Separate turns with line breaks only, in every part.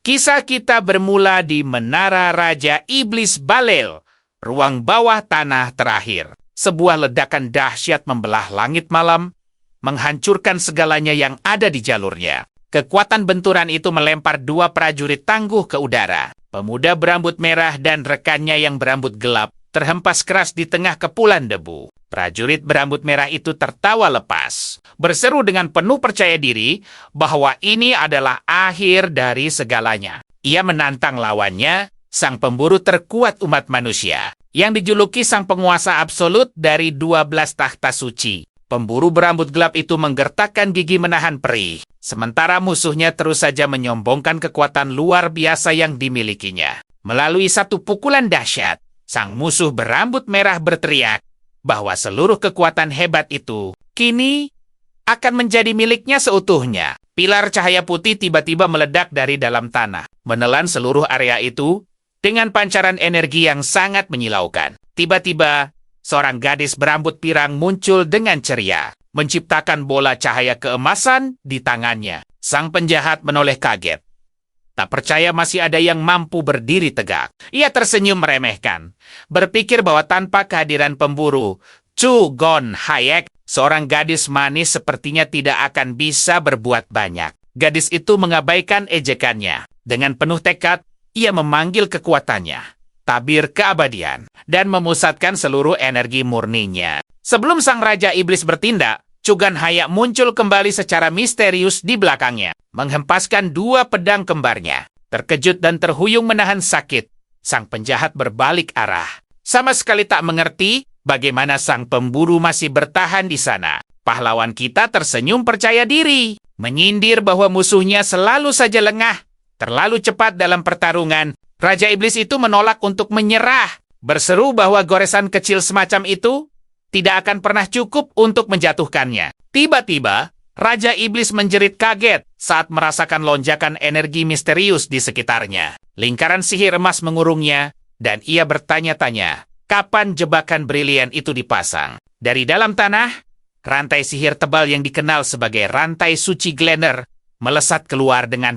Kisah kita bermula di Menara Raja Iblis Balel, ruang bawah tanah terakhir. Sebuah ledakan dahsyat membelah langit malam, menghancurkan segalanya yang ada di jalurnya. Kekuatan benturan itu melempar dua prajurit tangguh ke udara. Pemuda berambut merah dan rekannya yang berambut gelap terhempas keras di tengah kepulan debu. Prajurit berambut merah itu tertawa lepas, berseru dengan penuh percaya diri bahwa ini adalah akhir dari segalanya. Ia menantang lawannya, sang pemburu terkuat umat manusia, yang dijuluki sang penguasa absolut dari 12 takhta suci. Pemburu berambut gelap itu menggertakkan gigi menahan perih, sementara musuhnya terus saja menyombongkan kekuatan luar biasa yang dimilikinya. Melalui satu pukulan dahsyat, sang musuh berambut merah berteriak bahwa seluruh kekuatan hebat itu kini akan menjadi miliknya seutuhnya. Pilar cahaya putih tiba-tiba meledak dari dalam tanah, menelan seluruh area itu dengan pancaran energi yang sangat menyilaukan. Tiba-tiba, seorang gadis berambut pirang muncul dengan ceria, menciptakan bola cahaya keemasan di tangannya. Sang penjahat menoleh kaget. Tak percaya masih ada yang mampu berdiri tegak. Ia tersenyum meremehkan, berpikir bahwa tanpa kehadiran pemburu, Chu Gon Hayek, seorang gadis manis sepertinya tidak akan bisa berbuat banyak. Gadis itu mengabaikan ejekannya. Dengan penuh tekad, ia memanggil kekuatannya, tabir keabadian, dan memusatkan seluruh energi murninya. Sebelum sang Raja Iblis bertindak, Chu Gon Hayek muncul kembali secara misterius di belakangnya, menghempaskan dua pedang kembarnya. Terkejut dan terhuyung menahan sakit, sang penjahat berbalik arah. Sama sekali tak mengerti bagaimana sang pemburu masih bertahan di sana. Pahlawan kita tersenyum percaya diri, menyindir bahwa musuhnya selalu saja lengah, terlalu cepat dalam pertarungan. Raja Iblis itu menolak untuk menyerah, berseru bahwa goresan kecil semacam itu tidak akan pernah cukup untuk menjatuhkannya. Tiba-tiba, Raja Iblis menjerit kaget saat merasakan lonjakan energi misterius di sekitarnya. Lingkaran sihir emas mengurungnya, dan ia bertanya-tanya, kapan jebakan brilian itu dipasang? Dari dalam tanah, rantai sihir tebal yang dikenal sebagai rantai suci Glener melesat keluar dengan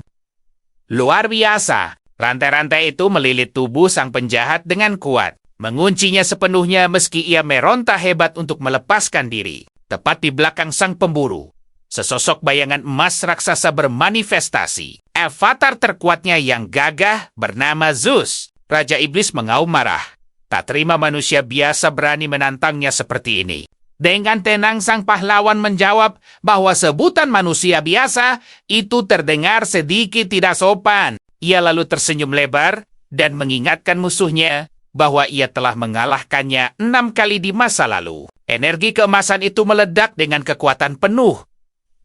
luar biasa. Rantai-rantai itu melilit tubuh sang penjahat dengan kuat, menguncinya sepenuhnya meski ia meronta hebat untuk melepaskan diri. Tepat di belakang sang pemburu, sesosok bayangan emas raksasa bermanifestasi. Avatar terkuatnya yang gagah bernama Zeus. Raja Iblis mengaum marah. Tak terima manusia biasa berani menantangnya seperti ini. Dengan tenang sang pahlawan menjawab bahwa sebutan manusia biasa itu terdengar sedikit tidak sopan. Ia lalu tersenyum lebar dan mengingatkan musuhnya bahwa ia telah mengalahkannya 6 kali di masa lalu. Energi keemasan itu meledak dengan kekuatan penuh,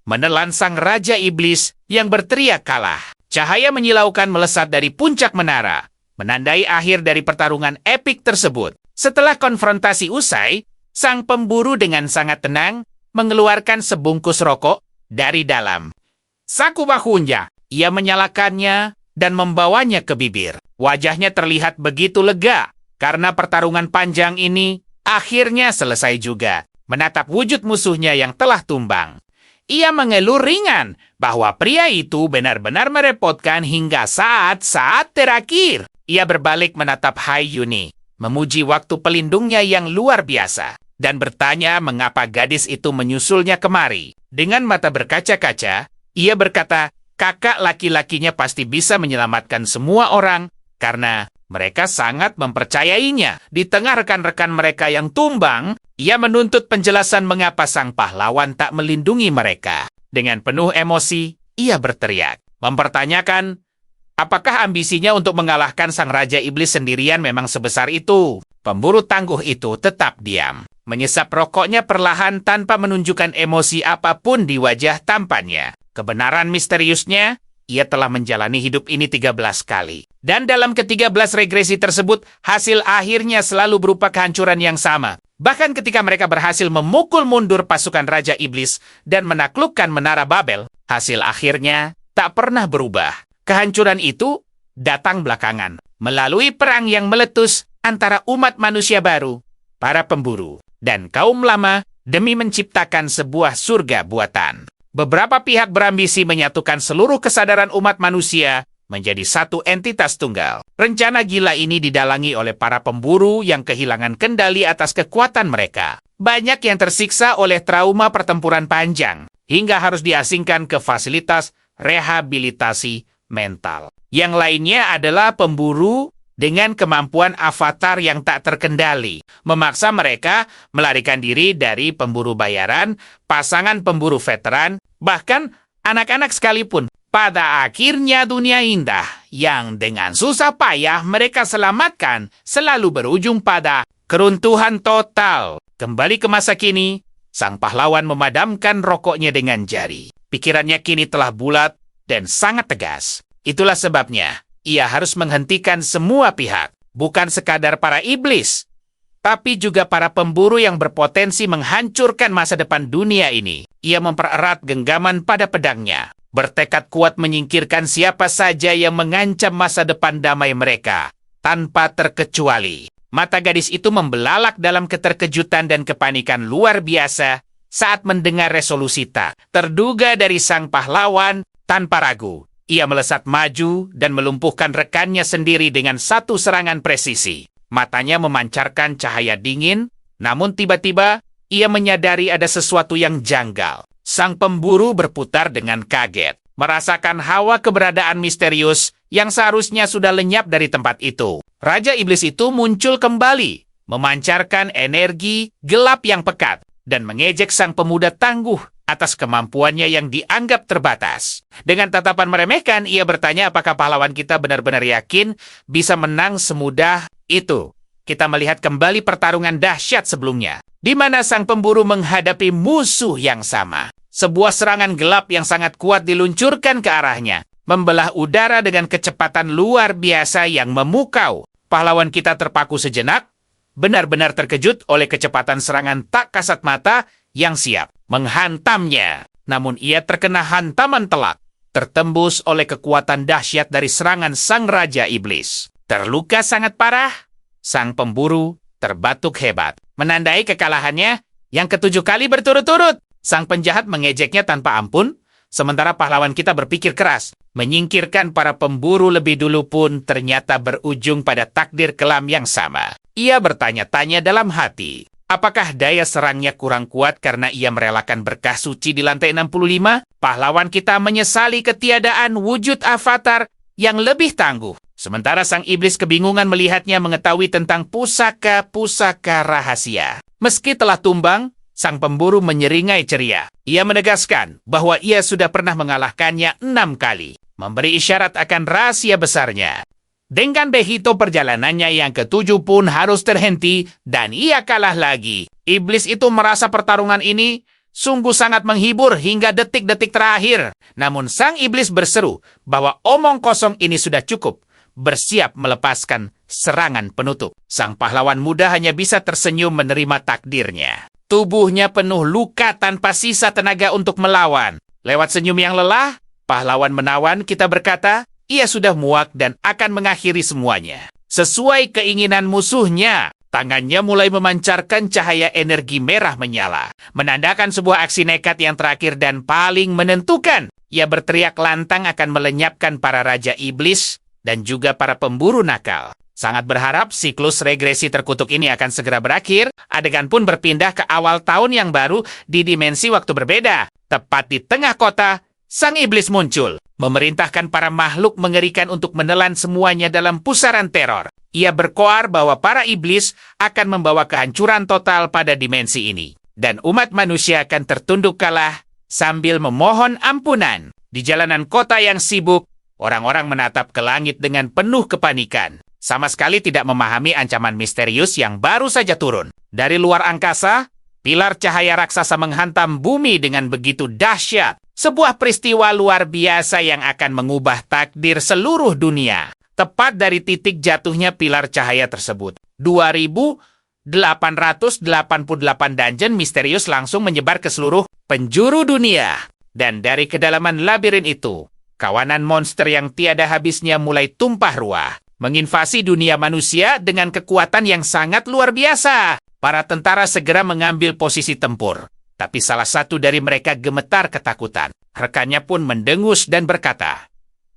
menelan sang Raja Iblis yang berteriak kalah. Cahaya menyilaukan melesat dari puncak menara, menandai akhir dari pertarungan epik tersebut. Setelah konfrontasi usai, sang pemburu dengan sangat tenang mengeluarkan sebungkus rokok dari dalam saku bahunya. Ia menyalakannya dan membawanya ke bibir. Wajahnya terlihat begitu lega karena pertarungan panjang ini akhirnya selesai juga. Menatap wujud musuhnya yang telah tumbang, ia mengeluh ringan bahwa pria itu benar-benar merepotkan hingga saat-saat terakhir. Ia berbalik menatap Hai Yuni, memuji waktu pelindungnya yang luar biasa, dan bertanya mengapa gadis itu menyusulnya kemari. Dengan mata berkaca-kaca, ia berkata, kakak laki-lakinya pasti bisa menyelamatkan semua orang karena mereka sangat mempercayainya. Di tengah rekan-rekan mereka yang tumbang, ia menuntut penjelasan mengapa sang pahlawan tak melindungi mereka. Dengan penuh emosi, ia berteriak, mempertanyakan apakah ambisinya untuk mengalahkan sang Raja Iblis sendirian memang sebesar itu. Pemburu tangguh itu tetap diam, menyesap rokoknya perlahan tanpa menunjukkan emosi apapun di wajah tampannya. Kebenaran misteriusnya, ia telah menjalani hidup ini 13 kali. Dan dalam ke-13 regresi tersebut, hasil akhirnya selalu berupa kehancuran yang sama. Bahkan ketika mereka berhasil memukul mundur pasukan Raja Iblis dan menaklukkan Menara Babel, hasil akhirnya tak pernah berubah. Kehancuran itu datang belakangan, melalui perang yang meletus antara umat manusia baru, para pemburu, dan kaum lama demi menciptakan sebuah surga buatan. Beberapa pihak berambisi menyatukan seluruh kesadaran umat manusia menjadi satu entitas tunggal. Rencana gila ini didalangi oleh para pemburu yang kehilangan kendali atas kekuatan mereka. Banyak yang tersiksa oleh trauma pertempuran panjang, hingga harus diasingkan ke fasilitas rehabilitasi mental. Yang lainnya adalah pemburu dengan kemampuan avatar yang tak terkendali, memaksa mereka melarikan diri dari pemburu bayaran, pasangan pemburu veteran, bahkan anak-anak sekalipun. Pada akhirnya dunia indah yang dengan susah payah mereka selamatkan selalu berujung pada keruntuhan total. Kembali ke masa kini, sang pahlawan memadamkan rokoknya dengan jari. Pikirannya kini telah bulat dan sangat tegas. Itulah sebabnya ia harus menghentikan semua pihak, bukan sekadar para iblis, tapi juga para pemburu yang berpotensi menghancurkan masa depan dunia ini. Ia mempererat genggaman pada pedangnya, bertekad kuat menyingkirkan siapa saja yang mengancam masa depan damai mereka, tanpa terkecuali. Mata gadis itu membelalak dalam keterkejutan dan kepanikan luar biasa saat mendengar resolusi tak terduga dari sang pahlawan. Tanpa ragu, ia melesat maju dan melumpuhkan rekannya sendiri dengan satu serangan presisi. Matanya memancarkan cahaya dingin, namun tiba-tiba ia menyadari ada sesuatu yang janggal. Sang pemburu berputar dengan kaget, merasakan hawa keberadaan misterius yang seharusnya sudah lenyap dari tempat itu. Raja Iblis itu muncul kembali, memancarkan energi gelap yang pekat, dan mengejek sang pemuda tangguh atas kemampuannya yang dianggap terbatas. Dengan tatapan meremehkan, ia bertanya apakah pahlawan kita benar-benar yakin bisa menang semudah itu. Kita melihat kembali pertarungan dahsyat sebelumnya, di mana sang pemburu menghadapi musuh yang sama. Sebuah serangan gelap yang sangat kuat diluncurkan ke arahnya, membelah udara dengan kecepatan luar biasa yang memukau. Pahlawan kita terpaku sejenak, benar-benar terkejut oleh kecepatan serangan tak kasat mata yang siap menghantamnya. Namun ia terkena hantaman telak, tertembus oleh kekuatan dahsyat dari serangan sang Raja Iblis. Terluka sangat parah, sang pemburu terbatuk hebat, menandai kekalahannya yang ketujuh kali berturut-turut. Sang penjahat mengejeknya tanpa ampun, sementara pahlawan kita berpikir keras. Menyingkirkan para pemburu lebih dulu pun ternyata berujung pada takdir kelam yang sama. Ia bertanya-tanya dalam hati, apakah daya serangnya kurang kuat karena ia merelakan berkah suci di lantai 65? Pahlawan kita menyesali ketiadaan wujud avatar yang lebih tangguh. Sementara sang iblis kebingungan melihatnya mengetahui tentang pusaka-pusaka rahasia. Meski telah tumbang, sang pemburu menyeringai ceria. Ia menegaskan bahwa ia sudah pernah mengalahkannya 6 kali, memberi isyarat akan rahasia besarnya. Dengan begitu perjalanannya yang ke-7 pun harus terhenti dan ia kalah lagi. Iblis itu merasa pertarungan ini sungguh sangat menghibur hingga detik-detik terakhir. Namun sang iblis berseru bahwa omong kosong ini sudah cukup, bersiap melepaskan serangan penutup. Sang pahlawan muda hanya bisa tersenyum menerima takdirnya. Tubuhnya penuh luka tanpa sisa tenaga untuk melawan. Lewat senyum yang lelah, pahlawan menawan kita berkata, ia sudah muak dan akan mengakhiri semuanya. Sesuai keinginan musuhnya, tangannya mulai memancarkan cahaya energi merah menyala, menandakan sebuah aksi nekat yang terakhir dan paling menentukan. Ia berteriak lantang akan melenyapkan para Raja Iblis dan juga para pemburu nakal. Sangat berharap siklus regresi terkutuk ini akan segera berakhir. Adegan pun berpindah ke awal tahun yang baru di dimensi waktu berbeda. Tepat di tengah kota, sang iblis muncul, memerintahkan para makhluk mengerikan untuk menelan semuanya dalam pusaran teror. Ia berkoar bahwa para iblis akan membawa kehancuran total pada dimensi ini. Dan umat manusia akan tertunduk kalah sambil memohon ampunan. Di jalanan kota yang sibuk, orang-orang menatap ke langit dengan penuh kepanikan. Sama sekali tidak memahami ancaman misterius yang baru saja turun. Dari luar angkasa, pilar cahaya raksasa menghantam bumi dengan begitu dahsyat. Sebuah peristiwa luar biasa yang akan mengubah takdir seluruh dunia. Tepat dari titik jatuhnya pilar cahaya tersebut, 2.888 dungeon misterius langsung menyebar ke seluruh penjuru dunia. Dan dari kedalaman labirin itu, kawanan monster yang tiada habisnya mulai tumpah ruah, menginvasi dunia manusia dengan kekuatan yang sangat luar biasa. Para tentara segera mengambil posisi tempur. Tapi salah satu dari mereka gemetar ketakutan. Rekannya pun mendengus dan berkata,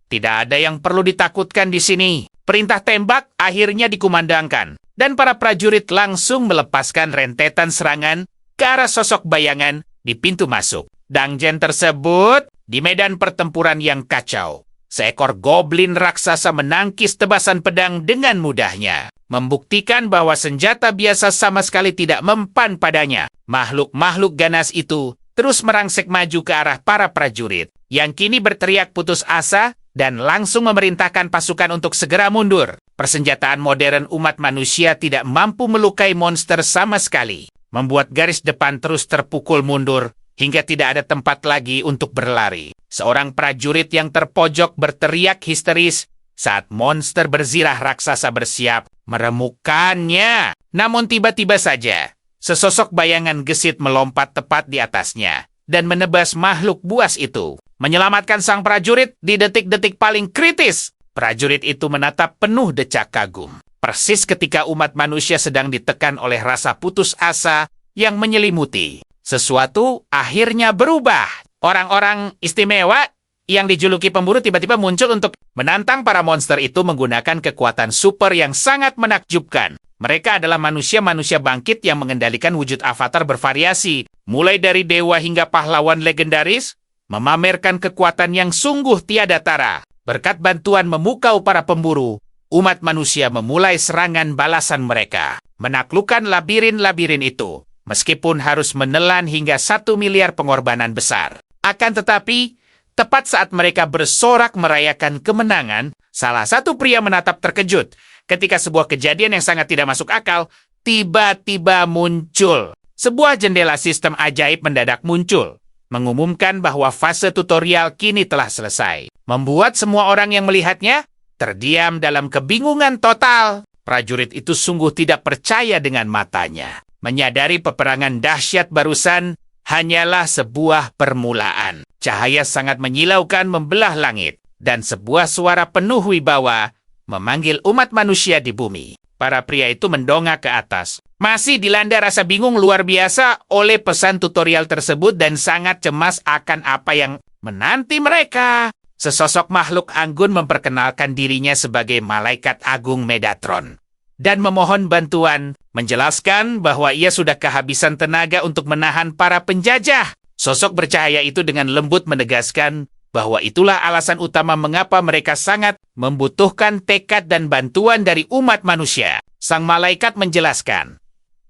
Tidak ada yang perlu ditakutkan di sini. Perintah tembak akhirnya dikumandangkan, dan para prajurit langsung melepaskan rentetan serangan ke arah sosok bayangan di pintu masuk. Dungeon tersebut di medan pertempuran yang kacau. Seekor goblin raksasa menangkis tebasan pedang dengan mudahnya, membuktikan bahwa senjata biasa sama sekali tidak mempan padanya. Makhluk-makhluk ganas itu terus merangsek maju ke arah para prajurit, yang kini berteriak putus asa dan langsung memerintahkan pasukan untuk segera mundur. Persenjataan modern umat manusia tidak mampu melukai monster sama sekali, membuat garis depan terus terpukul mundur hingga tidak ada tempat lagi untuk berlari. Seorang prajurit yang terpojok berteriak histeris saat monster berzirah raksasa bersiap meremukkannya. Namun tiba-tiba saja, sesosok bayangan gesit melompat tepat di atasnya dan menebas makhluk buas itu, menyelamatkan sang prajurit di detik-detik paling kritis. Prajurit itu menatap penuh decak kagum, persis ketika umat manusia sedang ditekan oleh rasa putus asa yang menyelimuti. Sesuatu akhirnya berubah. Orang-orang istimewa yang dijuluki pemburu tiba-tiba muncul untuk menantang para monster itu menggunakan kekuatan super yang sangat menakjubkan. Mereka adalah manusia-manusia bangkit yang mengendalikan wujud avatar bervariasi, mulai dari dewa hingga pahlawan legendaris, memamerkan kekuatan yang sungguh tiada tara. Berkat bantuan memukau para pemburu, umat manusia memulai serangan balasan mereka, menaklukkan labirin-labirin itu, meskipun harus menelan hingga 1 miliar pengorbanan besar. Akan tetapi, tepat saat mereka bersorak merayakan kemenangan, salah satu pria menatap terkejut ketika sebuah kejadian yang sangat tidak masuk akal tiba-tiba muncul. Sebuah jendela sistem ajaib mendadak muncul, mengumumkan bahwa fase tutorial kini telah selesai, membuat semua orang yang melihatnya terdiam dalam kebingungan total. Prajurit itu sungguh tidak percaya dengan matanya, menyadari peperangan dahsyat barusan hanyalah sebuah permulaan. Cahaya sangat menyilaukan membelah langit, dan sebuah suara penuh wibawa memanggil umat manusia di bumi. Para pria itu mendongak ke atas, masih dilanda rasa bingung luar biasa oleh pesan tutorial tersebut dan sangat cemas akan apa yang menanti mereka. Sesosok makhluk anggun memperkenalkan dirinya sebagai Malaikat Agung Medatron dan memohon bantuan, menjelaskan bahwa ia sudah kehabisan tenaga untuk menahan para penjajah. Sosok bercahaya itu dengan lembut menegaskan bahwa itulah alasan utama mengapa mereka sangat membutuhkan tekad dan bantuan dari umat manusia. Sang malaikat menjelaskan,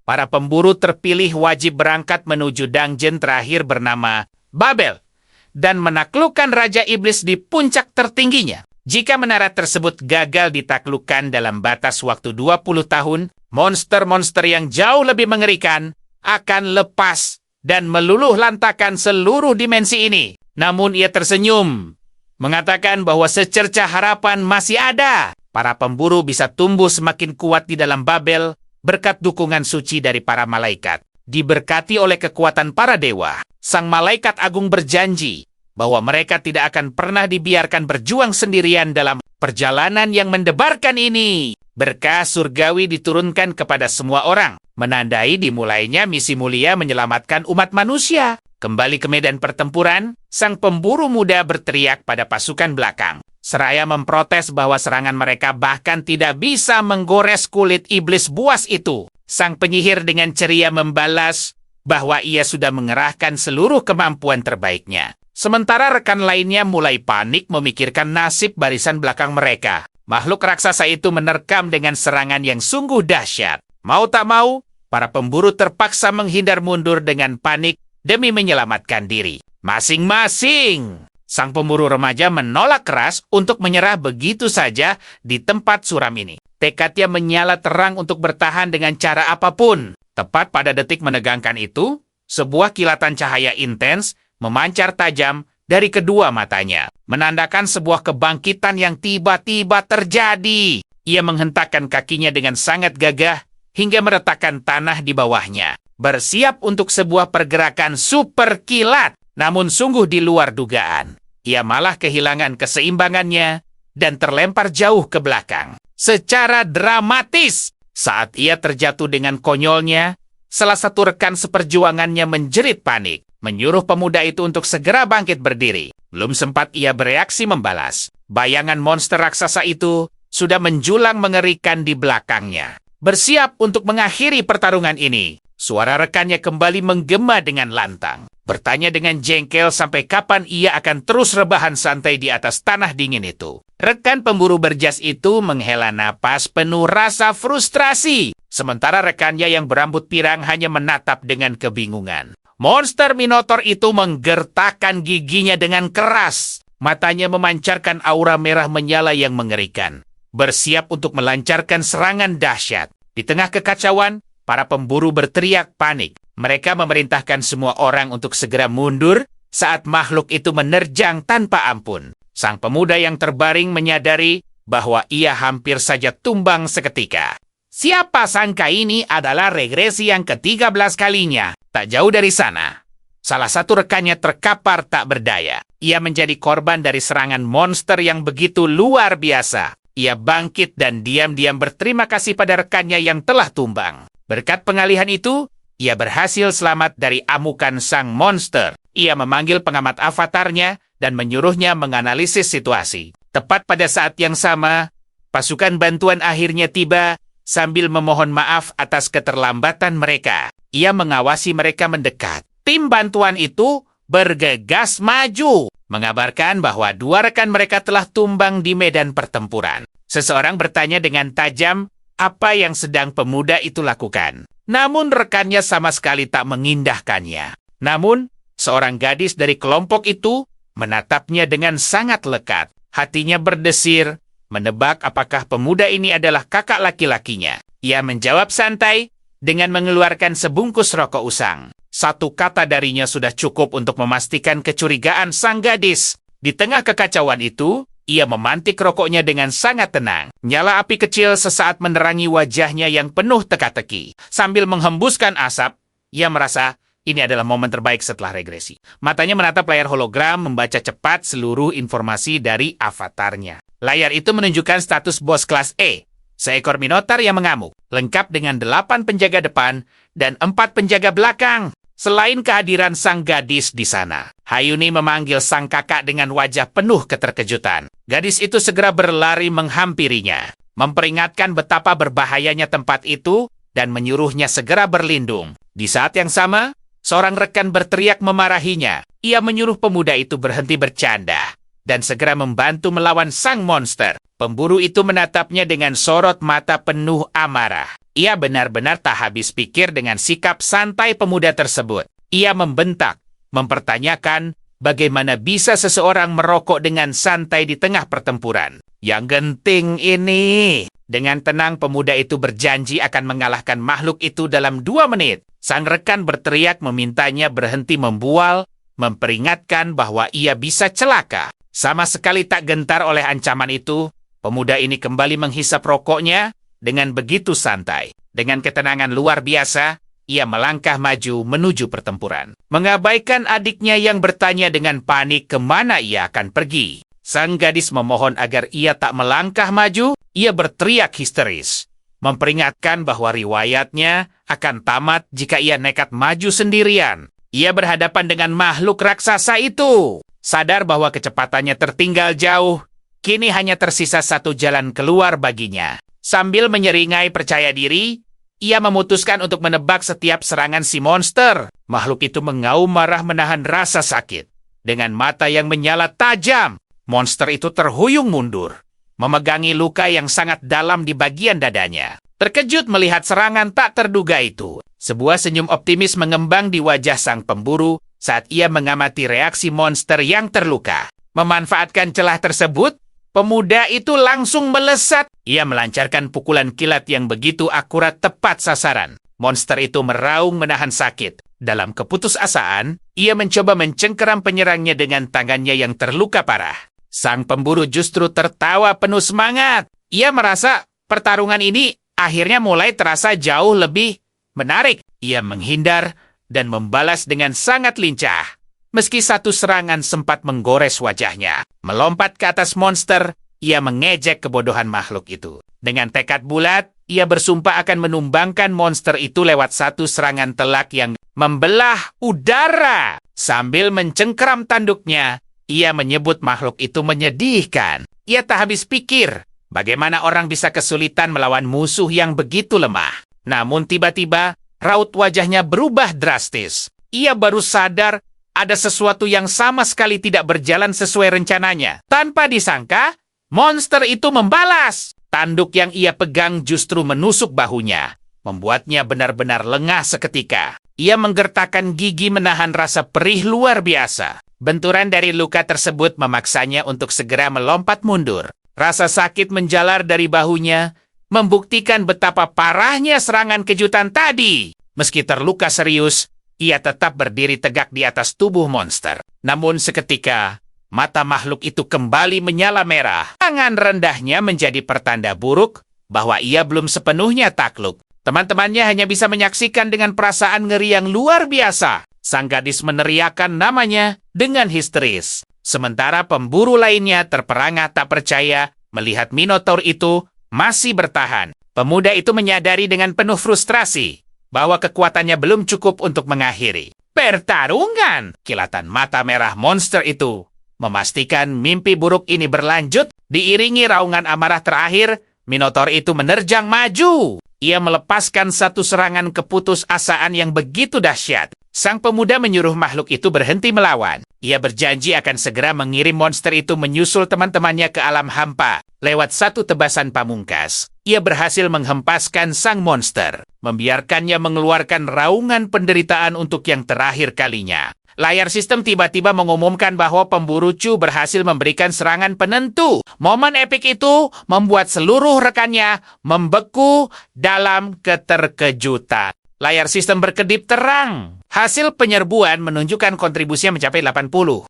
para pemburu terpilih wajib berangkat menuju dungeon terakhir bernama Babel dan menaklukkan Raja Iblis di puncak tertingginya. Jika menara tersebut gagal ditaklukkan dalam batas waktu 20 tahun, monster-monster yang jauh lebih mengerikan akan lepas dan meluluh lantakan seluruh dimensi ini. Namun ia tersenyum, mengatakan bahwa secercah harapan masih ada. Para pemburu bisa tumbuh semakin kuat di dalam Babel berkat dukungan suci dari para malaikat. Diberkati oleh kekuatan para dewa, sang malaikat agung berjanji bahwa mereka tidak akan pernah dibiarkan berjuang sendirian dalam perjalanan yang mendebarkan ini. Berkah surgawi diturunkan kepada semua orang, menandai dimulainya misi mulia menyelamatkan umat manusia. Kembali ke medan pertempuran, sang pemburu muda berteriak pada pasukan belakang, seraya memprotes bahwa serangan mereka bahkan tidak bisa menggores kulit iblis buas itu. Sang penyihir dengan ceria membalas bahwa ia sudah mengerahkan seluruh kemampuan terbaiknya. Sementara rekan lainnya mulai panik memikirkan nasib barisan belakang mereka. Makhluk raksasa itu menerkam dengan serangan yang sungguh dahsyat. Mau tak mau, para pemburu terpaksa menghindar mundur dengan panik demi menyelamatkan diri. Masing-masing, sang pemburu remaja menolak keras untuk menyerah begitu saja di tempat suram ini. Tekadnya menyala terang untuk bertahan dengan cara apapun. Tepat pada detik menegangkan itu, sebuah kilatan cahaya intens memancar tajam dari kedua matanya, menandakan sebuah kebangkitan yang tiba-tiba terjadi. Ia menghentakkan kakinya dengan sangat gagah hingga meretakkan tanah di bawahnya, bersiap untuk sebuah pergerakan super kilat. Namun sungguh di luar dugaan, ia malah kehilangan keseimbangannya dan terlempar jauh ke belakang secara dramatis. Saat ia terjatuh dengan konyolnya, salah satu rekan seperjuangannya menjerit panik, menyuruh pemuda itu untuk segera bangkit berdiri. Belum sempat ia bereaksi membalas, Bayangan monster raksasa itu sudah menjulang mengerikan di belakangnya. Bersiap untuk mengakhiri pertarungan ini. Suara rekannya kembali menggema dengan lantang. Bertanya dengan jengkel sampai kapan ia akan terus rebahan santai di atas tanah dingin itu. Rekan pemburu berjas itu menghela napas penuh rasa frustrasi. Sementara rekannya yang berambut pirang hanya menatap dengan kebingungan. Monster Minotaur itu menggertakkan giginya dengan keras. Matanya memancarkan aura merah menyala yang mengerikan. Bersiap untuk melancarkan serangan dahsyat. Di tengah kekacauan, para pemburu berteriak panik. Mereka memerintahkan semua orang untuk segera mundur saat makhluk itu menerjang tanpa ampun. Sang pemuda yang terbaring menyadari bahwa ia hampir saja tumbang seketika. Siapa sangka ini adalah regresi yang ke-13 kalinya. Tak jauh dari sana, salah satu rekannya terkapar tak berdaya. Ia menjadi korban dari serangan monster yang begitu luar biasa. Ia bangkit dan diam-diam berterima kasih pada rekannya yang telah tumbang. Berkat pengalihan itu, ia berhasil selamat dari amukan sang monster. Ia memanggil pengamat avatarnya dan menyuruhnya menganalisis situasi. Tepat pada saat yang sama, pasukan bantuan akhirnya tiba sambil memohon maaf atas keterlambatan mereka. Ia mengawasi mereka mendekat. Tim bantuan itu bergegas maju, mengabarkan bahwa 2 rekan mereka telah tumbang di medan pertempuran. Seseorang bertanya dengan tajam apa yang sedang pemuda itu lakukan. Namun rekannya sama sekali tak mengindahkannya. Namun, seorang gadis dari kelompok itu menatapnya dengan sangat lekat. Hatinya berdesir, menebak apakah pemuda ini adalah kakak laki-lakinya. Ia menjawab santai dengan mengeluarkan sebungkus rokok usang. Satu kata darinya sudah cukup untuk memastikan kecurigaan sang gadis. Di tengah kekacauan itu, ia memantik rokoknya dengan sangat tenang. Nyala api kecil sesaat menerangi wajahnya yang penuh teka-teki. Sambil menghembuskan asap, ia merasa ini adalah momen terbaik setelah regresi. Matanya menatap layar hologram, membaca cepat seluruh informasi dari avatarnya. Layar itu menunjukkan status bos kelas E. Seekor Minotaur yang mengamuk, lengkap dengan 8 penjaga depan dan 4 penjaga belakang. Selain kehadiran sang gadis di sana, Hayuni memanggil sang kakak dengan wajah penuh keterkejutan. Gadis itu segera berlari menghampirinya, memperingatkan betapa berbahayanya tempat itu dan menyuruhnya segera berlindung. Di saat yang sama, seorang rekan berteriak memarahinya. Ia menyuruh pemuda itu berhenti bercanda dan segera membantu melawan sang monster. Pemburu itu menatapnya dengan sorot mata penuh amarah. Ia benar-benar tak habis pikir dengan sikap santai pemuda tersebut. Ia membentak, mempertanyakan bagaimana bisa seseorang merokok dengan santai di tengah pertempuran. Yang genting ini. Dengan tenang pemuda itu berjanji akan mengalahkan makhluk itu dalam 2 menit. Sang rekan berteriak memintanya berhenti membual, memperingatkan bahwa ia bisa celaka. Sama sekali tak gentar oleh ancaman itu, pemuda ini kembali menghisap rokoknya dengan begitu santai. Dengan ketenangan luar biasa, ia melangkah maju menuju pertempuran. Mengabaikan adiknya yang bertanya dengan panik kemana ia akan pergi. Sang gadis memohon agar ia tak melangkah maju. Ia berteriak histeris, memperingatkan bahwa riwayatnya akan tamat jika ia nekat maju sendirian. Ia berhadapan dengan makhluk raksasa itu. Sadar bahwa kecepatannya tertinggal jauh, kini hanya tersisa satu jalan keluar baginya. Sambil menyeringai percaya diri, ia memutuskan untuk menebak setiap serangan si monster. Makhluk itu mengaum marah menahan rasa sakit. Dengan mata yang menyala tajam, monster itu terhuyung mundur, memegangi luka yang sangat dalam di bagian dadanya. Terkejut melihat serangan tak terduga itu, sebuah senyum optimis mengembang di wajah sang pemburu saat ia mengamati reaksi monster yang terluka. Memanfaatkan celah tersebut, pemuda itu langsung melesat. Ia melancarkan pukulan kilat yang begitu akurat tepat sasaran. Monster itu meraung menahan sakit. Dalam keputusasaan, ia mencoba mencengkeram penyerangnya dengan tangannya yang terluka parah. Sang pemburu justru tertawa penuh semangat. Ia merasa pertarungan ini akhirnya mulai terasa jauh lebih menarik. Ia menghindar dan membalas dengan sangat lincah. Meski satu serangan sempat menggores wajahnya. Melompat ke atas monster, ia mengejek kebodohan makhluk itu. Dengan tekad bulat, ia bersumpah akan menumbangkan monster itu lewat satu serangan telak yang membelah udara. Sambil mencengkeram tanduknya, ia menyebut makhluk itu menyedihkan. Ia tak habis pikir bagaimana orang bisa kesulitan melawan musuh yang begitu lemah. Namun tiba-tiba, raut wajahnya berubah drastis. Ia baru sadar ada sesuatu yang sama sekali tidak berjalan sesuai rencananya. Tanpa disangka, monster itu membalas. Tanduk yang ia pegang justru menusuk bahunya, membuatnya benar-benar lengah seketika. Ia menggertakkan gigi menahan rasa perih luar biasa. Benturan dari luka tersebut memaksanya untuk segera melompat mundur. Rasa sakit menjalar dari bahunya, membuktikan betapa parahnya serangan kejutan tadi. Meski terluka serius, ia tetap berdiri tegak di atas tubuh monster. Namun seketika, mata makhluk itu kembali menyala merah. Tangan rendahnya menjadi pertanda buruk bahwa ia belum sepenuhnya takluk. Teman-temannya hanya bisa menyaksikan dengan perasaan ngeri yang luar biasa. Sang gadis meneriakkan namanya dengan histeris. Sementara pemburu lainnya terperangah tak percaya melihat Minotaur itu masih bertahan. Pemuda itu menyadari dengan penuh frustrasi bahwa kekuatannya belum cukup untuk mengakhiri pertarungan. Kilatan mata merah monster itu memastikan mimpi buruk ini berlanjut. Diiringi raungan amarah terakhir, Minotaur itu menerjang maju. Ia melepaskan satu serangan keputusasaan yang begitu dahsyat. Sang pemuda menyuruh makhluk itu berhenti melawan. Ia berjanji akan segera mengirim monster itu menyusul teman-temannya ke alam hampa. Lewat satu tebasan pamungkas, ia berhasil menghempaskan sang monster, membiarkannya mengeluarkan raungan penderitaan untuk yang terakhir kalinya. Layar sistem tiba-tiba mengumumkan bahwa pemburu Chu berhasil memberikan serangan penentu. Momen epik itu membuat seluruh rekannya membeku dalam keterkejutan. Layar sistem berkedip terang. Hasil penyerbuan menunjukkan kontribusinya mencapai 82%.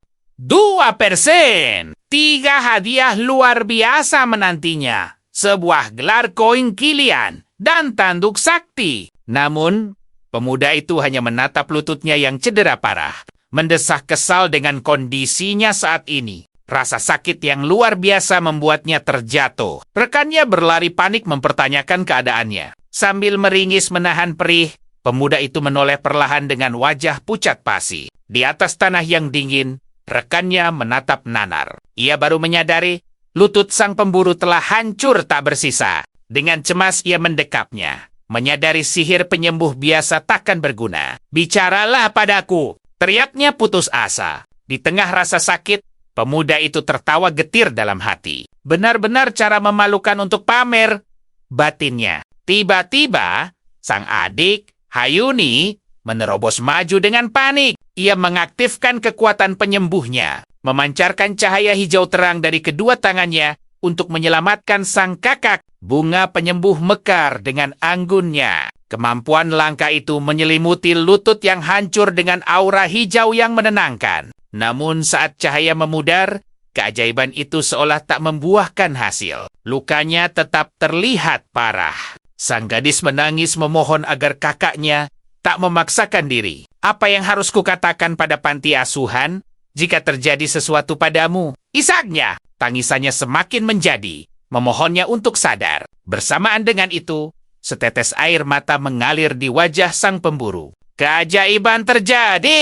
3 hadiah luar biasa menantinya. Sebuah gelar koin Kilian dan tanduk sakti. Namun, pemuda itu hanya menatap lututnya yang cedera parah. Mendesak kesal dengan kondisinya saat ini. Rasa sakit yang luar biasa membuatnya terjatuh. Rekannya berlari panik mempertanyakan keadaannya. Sambil meringis menahan perih, pemuda itu menoleh perlahan dengan wajah pucat pasi. Di atas tanah yang dingin, rekannya menatap nanar. Ia baru menyadari lutut sang pemburu telah hancur tak bersisa. Dengan cemas ia mendekapnya. Menyadari sihir penyembuh biasa takkan berguna. "Bicaralah padaku!" teriaknya putus asa. Di tengah rasa sakit, pemuda itu tertawa getir dalam hati. Benar-benar cara memalukan untuk pamer batinnya. Tiba-tiba, sang adik, Hayuni, menerobos maju dengan panik. Ia mengaktifkan kekuatan penyembuhnya, memancarkan cahaya hijau terang dari kedua tangannya untuk menyelamatkan sang kakak. Bunga penyembuh mekar dengan anggunnya. Kemampuan langka itu menyelimuti lutut yang hancur dengan aura hijau yang menenangkan. Namun saat cahaya memudar, keajaiban itu seolah tak membuahkan hasil. Lukanya tetap terlihat parah. Sang gadis menangis memohon agar kakaknya tak memaksakan diri. "Apa yang harus kukatakan pada panti asuhan jika terjadi sesuatu padamu?" Isaknya, tangisannya semakin menjadi, memohonnya untuk sadar. Bersamaan dengan itu, setetes air mata mengalir di wajah sang pemburu. "Keajaiban terjadi!"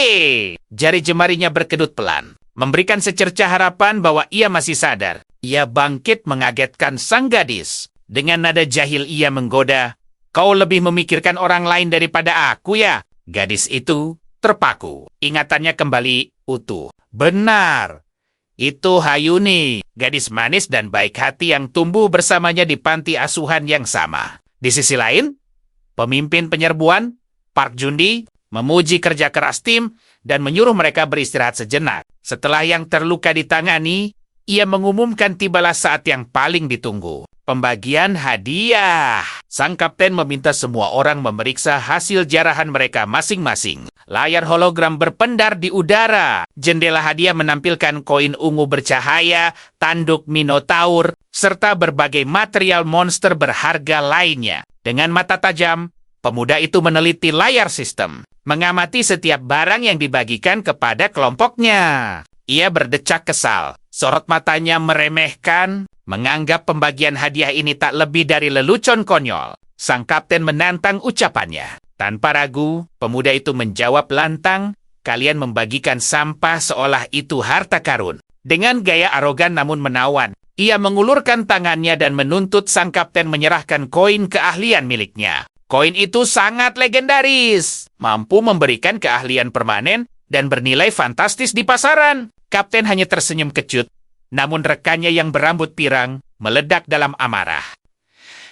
Jari jemarinya berkedut pelan, memberikan secercah harapan bahwa ia masih sadar. Ia bangkit mengagetkan sang gadis. Dengan nada jahil ia menggoda, "Kau lebih memikirkan orang lain daripada aku ya?" Gadis itu terpaku. Ingatannya kembali utuh. Benar. Itu Hayuni, gadis manis dan baik hati yang tumbuh bersamanya di panti asuhan yang sama. Di sisi lain, pemimpin penyerbuan, Park Jundi, memuji kerja keras tim dan menyuruh mereka beristirahat sejenak. Setelah yang terluka ditangani, ia mengumumkan tibalah saat yang paling ditunggu. Pembagian hadiah. Sang kapten meminta semua orang memeriksa hasil jarahan mereka masing-masing. Layar hologram berpendar di udara. Jendela hadiah menampilkan koin ungu bercahaya, tanduk Minotaur, serta berbagai material monster berharga lainnya. Dengan mata tajam, pemuda itu meneliti layar sistem, mengamati setiap barang yang dibagikan kepada kelompoknya. Ia berdecak kesal. Sorot matanya meremehkan, menganggap pembagian hadiah ini tak lebih dari lelucon konyol. Sang kapten menantang ucapannya. Tanpa ragu, pemuda itu menjawab lantang, "Kalian membagikan sampah seolah itu harta karun." Dengan gaya arogan namun menawan, Ia mengulurkan tangannya dan menuntut sang kapten menyerahkan koin keahlian miliknya. Koin itu sangat legendaris, mampu memberikan keahlian permanen dan bernilai fantastis di pasaran. Kapten hanya tersenyum kecut, namun rekannya yang berambut pirang meledak dalam amarah.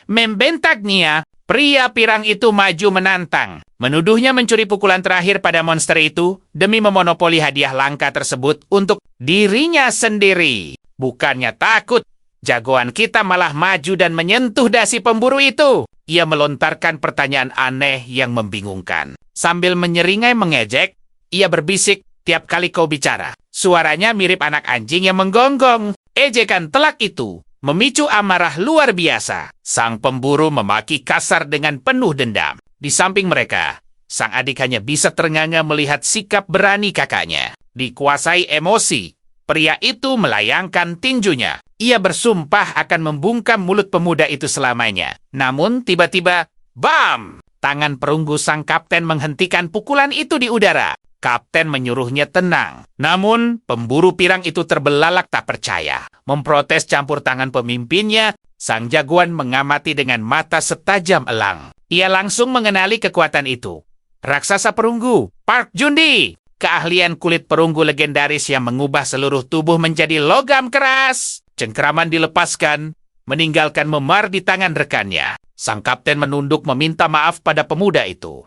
Membentaknya, pria pirang itu maju menantang, menuduhnya mencuri pukulan terakhir pada monster itu demi memonopoli hadiah langka tersebut untuk dirinya sendiri. Bukannya takut, jagoan kita malah maju dan menyentuh dasi pemburu itu. Ia melontarkan pertanyaan aneh yang membingungkan. Sambil menyeringai mengejek, ia berbisik tiap kali kau bicara. Suaranya mirip anak anjing yang menggonggong. Ejekan telak itu memicu amarah luar biasa. Sang pemburu memaki kasar dengan penuh dendam. Di samping mereka, sang adik hanya bisa ternganga melihat sikap berani kakaknya. Dikuasai emosi, pria itu melayangkan tinjunya. Ia bersumpah akan membungkam mulut pemuda itu selamanya. Namun tiba-tiba, bam! Tangan perunggu sang kapten menghentikan pukulan itu di udara. Kapten menyuruhnya tenang. Namun, pemburu pirang itu terbelalak tak percaya. Memprotes campur tangan pemimpinnya, sang jagoan mengamati dengan mata setajam elang. Ia langsung mengenali kekuatan itu. Raksasa perunggu, Park Jundi. Keahlian kulit perunggu legendaris yang mengubah seluruh tubuh menjadi logam keras. Cengkeraman dilepaskan, meninggalkan memar di tangan rekannya. Sang kapten menunduk meminta maaf pada pemuda itu.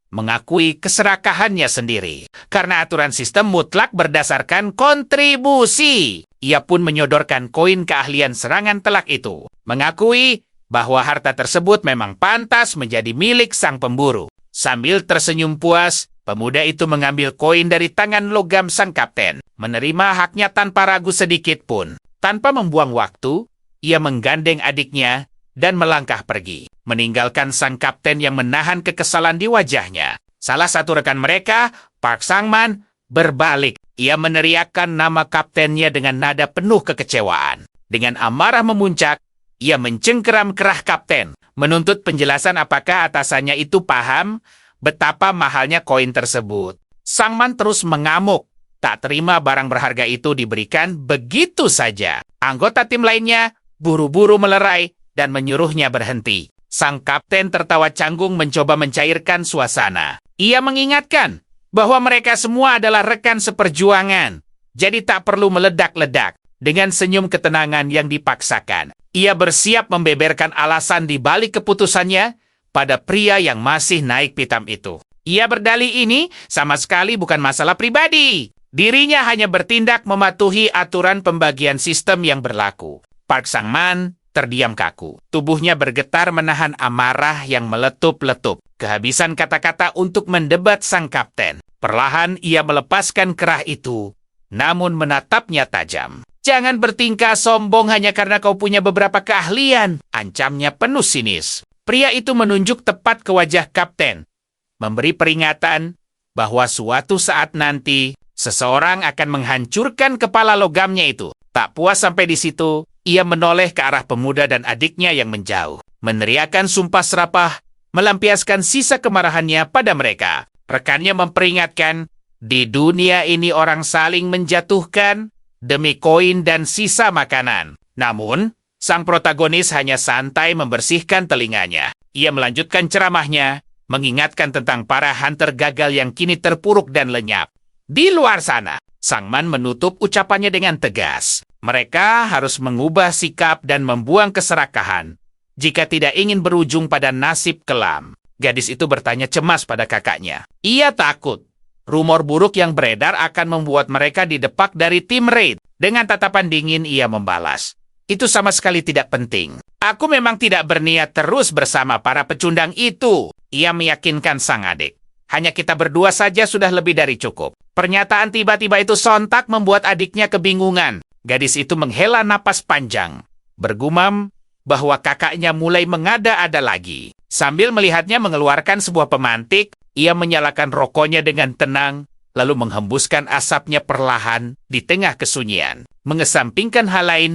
Mengakui keserakahannya sendiri. Karena aturan sistem mutlak berdasarkan kontribusi. Ia pun menyodorkan koin keahlian serangan telak itu. Mengakui bahwa harta tersebut memang pantas menjadi milik sang pemburu. Sambil tersenyum puas, pemuda itu mengambil koin dari tangan logam sang kapten. Menerima haknya tanpa ragu sedikit pun. Tanpa membuang waktu, ia menggandeng adiknya dan melangkah pergi, meninggalkan sang kapten yang menahan kekesalan di wajahnya. Salah satu rekan mereka, Park Sangman, berbalik. Ia meneriakkan nama kaptennya dengan nada penuh kekecewaan. Dengan amarah memuncak, ia mencengkeram kerah kapten, menuntut penjelasan apakah atasannya itu paham betapa mahalnya koin tersebut. Sangman terus mengamuk. Tak terima barang berharga itu diberikan begitu saja. Anggota tim lainnya buru-buru melerai dan menyuruhnya berhenti. Sang kapten tertawa canggung mencoba mencairkan suasana. Ia mengingatkan bahwa mereka semua adalah rekan seperjuangan. Jadi tak perlu meledak-ledak. Dengan senyum ketenangan yang dipaksakan, ia bersiap membeberkan alasan di balik keputusannya pada pria yang masih naik pitam itu. Ia berdalih ini sama sekali bukan masalah pribadi. Dirinya hanya bertindak mematuhi aturan pembagian sistem yang berlaku. Park Sangman terdiam kaku. Tubuhnya bergetar menahan amarah yang meletup-letup. Kehabisan kata-kata untuk mendebat sang kapten. Perlahan ia melepaskan kerah itu, namun menatapnya tajam. Jangan bertingkah sombong hanya karena kau punya beberapa keahlian, ancamnya penuh sinis. Pria itu menunjuk tepat ke wajah kapten, memberi peringatan bahwa suatu saat nanti seseorang akan menghancurkan kepala logamnya itu. Tak puas sampai di situ, ia menoleh ke arah pemuda dan adiknya yang menjauh. Meneriakkan sumpah serapah, melampiaskan sisa kemarahannya pada mereka. Rekannya memperingatkan, di dunia ini orang saling menjatuhkan demi koin dan sisa makanan. Namun, sang protagonis hanya santai membersihkan telinganya. Ia melanjutkan ceramahnya, mengingatkan tentang para hunter gagal yang kini terpuruk dan lenyap. Di luar sana, Sangman menutup ucapannya dengan tegas. Mereka harus mengubah sikap dan membuang keserakahan jika tidak ingin berujung pada nasib kelam. Gadis itu bertanya cemas pada kakaknya. Ia takut rumor buruk yang beredar akan membuat mereka didepak dari tim raid. Dengan tatapan dingin ia membalas, itu sama sekali tidak penting. Aku memang tidak berniat terus bersama para pecundang itu. Ia meyakinkan sang adik. Hanya kita berdua saja sudah lebih dari cukup. Pernyataan tiba-tiba itu sontak membuat adiknya kebingungan. Gadis itu menghela napas panjang, bergumam bahwa kakaknya mulai mengada-ada lagi. Sambil melihatnya mengeluarkan sebuah pemantik, ia menyalakan rokoknya dengan tenang, lalu menghembuskan asapnya perlahan di tengah kesunyian. Mengesampingkan hal lain,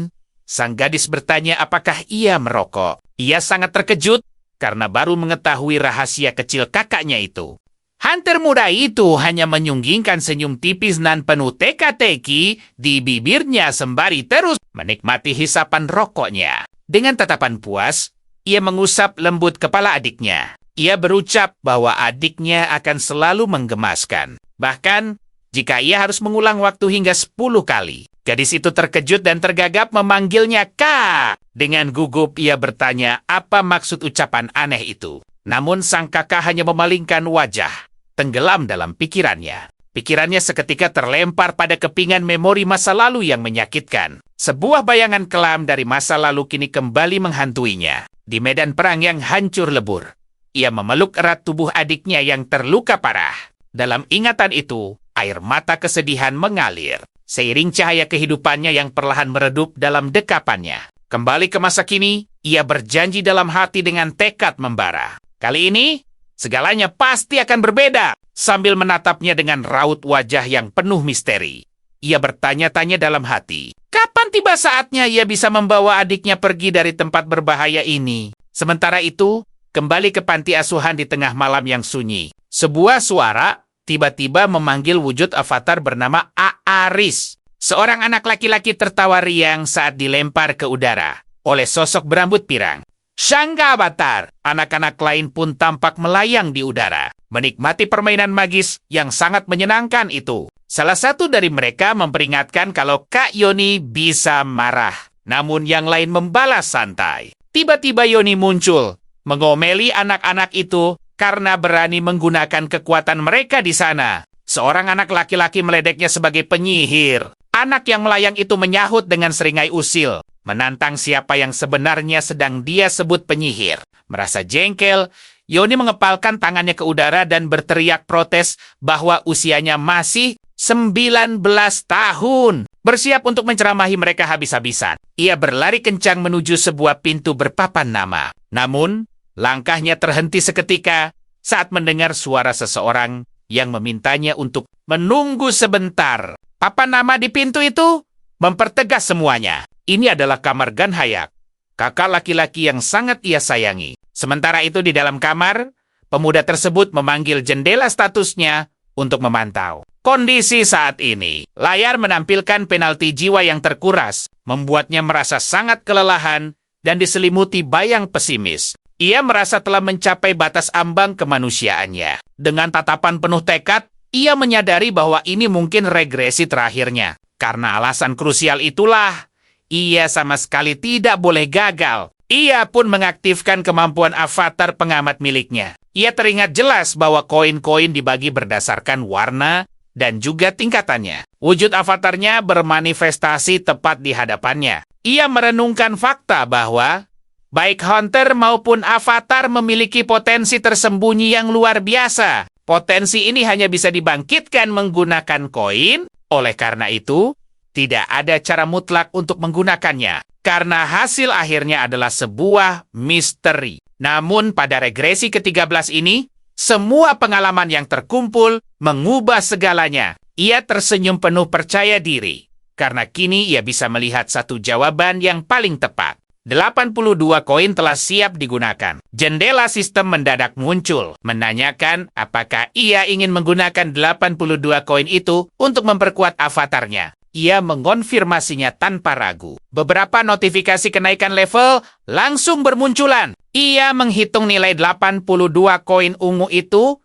sang gadis bertanya apakah ia merokok. Ia sangat terkejut karena baru mengetahui rahasia kecil kakaknya itu. Hunter muda itu hanya menyunggingkan senyum tipis nan penuh teka-teki di bibirnya sembari terus menikmati hisapan rokoknya. Dengan tatapan puas, ia mengusap lembut kepala adiknya. Ia berucap bahwa adiknya akan selalu menggemaskan. Bahkan, jika ia harus mengulang waktu hingga 10 kali. Gadis itu terkejut dan tergagap memanggilnya Kak. Dengan gugup ia bertanya apa maksud ucapan aneh itu. Namun sang kakak hanya memalingkan wajah, tenggelam dalam pikirannya. Pikirannya seketika terlempar pada kepingan memori masa lalu yang menyakitkan. Sebuah bayangan kelam dari masa lalu kini kembali menghantuinya. Di medan perang yang hancur lebur, ia memeluk erat tubuh adiknya yang terluka parah. Dalam ingatan itu, air mata kesedihan mengalir, seiring cahaya kehidupannya yang perlahan meredup dalam dekapannya. Kembali ke masa kini, ia berjanji dalam hati dengan tekad membara. Kali ini, segalanya pasti akan berbeda. Sambil menatapnya dengan raut wajah yang penuh misteri, ia bertanya-tanya dalam hati, kapan tiba saatnya ia bisa membawa adiknya pergi dari tempat berbahaya ini? Sementara itu, kembali ke panti asuhan di tengah malam yang sunyi. Sebuah suara tiba-tiba memanggil wujud avatar bernama Aaris. Seorang anak laki-laki tertawa riang saat dilempar ke udara oleh sosok berambut pirang. Shangga Avatar, anak-anak lain pun tampak melayang di udara, menikmati permainan magis yang sangat menyenangkan itu. Salah satu dari mereka memperingatkan kalau Kak Yoni bisa marah, namun yang lain membalas santai. Tiba-tiba Yoni muncul, mengomeli anak-anak itu karena berani menggunakan kekuatan mereka di sana. Seorang anak laki-laki meledeknya sebagai penyihir. Anak yang melayang itu menyahut dengan seringai usil, menantang siapa yang sebenarnya sedang dia sebut penyihir. Merasa jengkel, Yoni mengepalkan tangannya ke udara dan berteriak protes bahwa usianya masih 19 tahun. Bersiap untuk menceramahi mereka habis-habisan. Ia berlari kencang menuju sebuah pintu berpapan nama. Namun, langkahnya terhenti seketika saat mendengar suara seseorang yang memintanya untuk menunggu sebentar. Papan nama di pintu itu mempertegas semuanya. Ini adalah kamar Ganhayak, kakak laki-laki yang sangat ia sayangi. Sementara itu di dalam kamar, pemuda tersebut memanggil jendela statusnya untuk memantau kondisi saat ini. Layar menampilkan penalti jiwa yang terkuras, membuatnya merasa sangat kelelahan dan diselimuti bayang pesimis. Ia merasa telah mencapai batas ambang kemanusiaannya. Dengan tatapan penuh tekad, ia menyadari bahwa ini mungkin regresi terakhirnya. Karena alasan krusial itulah, ia sama sekali tidak boleh gagal. Ia pun mengaktifkan kemampuan avatar pengamat miliknya. Ia teringat jelas bahwa koin-koin dibagi berdasarkan warna dan juga tingkatannya. Wujud avatarnya bermanifestasi tepat di hadapannya. Ia merenungkan fakta bahwa baik Hunter maupun avatar memiliki potensi tersembunyi yang luar biasa. Potensi ini hanya bisa dibangkitkan menggunakan koin. Oleh karena itu, tidak ada cara mutlak untuk menggunakannya. Karena hasil akhirnya adalah sebuah misteri. Namun pada regresi ke-13 ini, semua pengalaman yang terkumpul mengubah segalanya. Ia tersenyum penuh percaya diri. Karena kini ia bisa melihat satu jawaban yang paling tepat. 82 koin telah siap digunakan. Jendela sistem mendadak muncul, menanyakan apakah ia ingin menggunakan 82 koin itu untuk memperkuat avatarnya. Ia mengonfirmasinya tanpa ragu. Beberapa notifikasi kenaikan level langsung bermunculan. Ia menghitung nilai 82 koin ungu itu